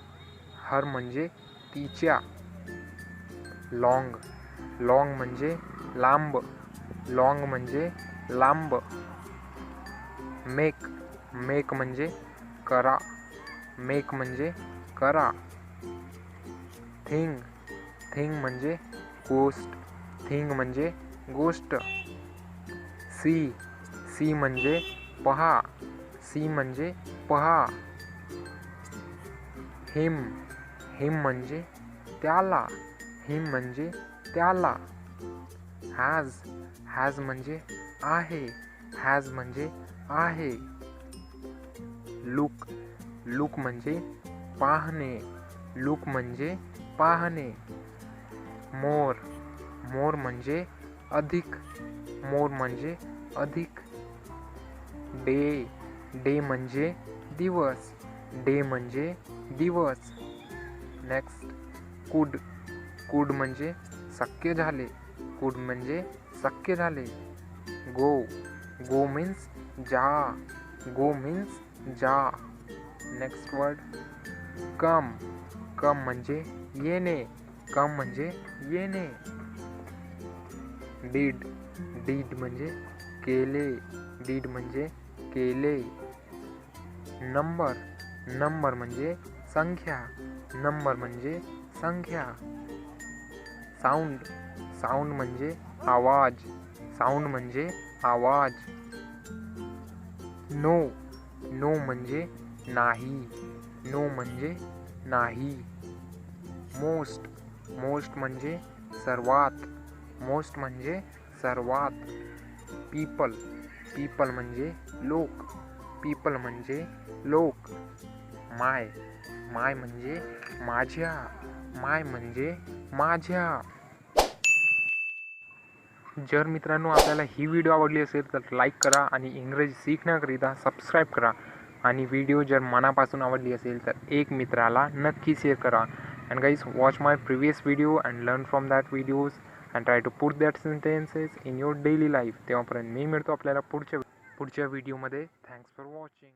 हर म्हणजे तिच्या. लॉंग लॉंग म्हणजे लांब लॉंग म्हणजे लांब. मेक मेक म्हणजे करा मेक म्हणजे करा. थिंग थिंग म्हणजे गोष्ट थिंग म्हणजे गोष्ट. सी सी म्हणजे पहा सी म्हणजे पहा. हिम हिम म्हणजे त्याला हिम म्हणजे त्याला. हॅज हॅज म्हणजे आहे हॅज म्हणजे आहे. लुक लुक म्हणजे पाहणे लुक म्हणजे पाहणे. मोर मोर म्हणजे अधिक मोर म्हणजे अधिक. डे डे म्हणजे दिवस डे म्हणजे दिवस. नेक्स्ट कुड कुड म्हणजे शक्य झाले कुड म्हणजे शक्य झाले. गो गो मीन्स जा गो मीन्स जा. नेक्स्ट वर्ड कम कम म्हणजे येणे कम म्हणजे येणे. डीड डीड म्हणजे केले डीड म्हणजे केले. नंबर नंबर म्हणजे संख्या नंबर म्हणजे संख्या. साऊंड साऊंड म्हणजे आवाज साऊंड म्हणजे आवाज. नो नो म्हणजे नाही नो म्हणजे नाही. मोस्ट मोस्ट म्हणजे सर्वात मोस्ट म्हणजे सर्वात. पीपल पीपल म्हणजे लोक पीपल म्हणजे लोक. माय माय म्हणजे माझ्या माय म्हणजे माझ्या. जर मित्रांनो आपल्याला ही व्हिडिओ आवडली असेल तर लाईक करा आणि इंग्रजी शिकण्याकरिता सबस्क्राईब करा. आणि व्हिडिओ जर मनापासून आवडली असेल तर एक मित्राला नक्की शेअर करा. And guys watch my previous video and learn from that videos and try to put that sentences in your daily life. तेव्हापर्यंत मी मिळतो आपल्याला पुढच्या व्हिडिओमध्ये. Thanks for watching.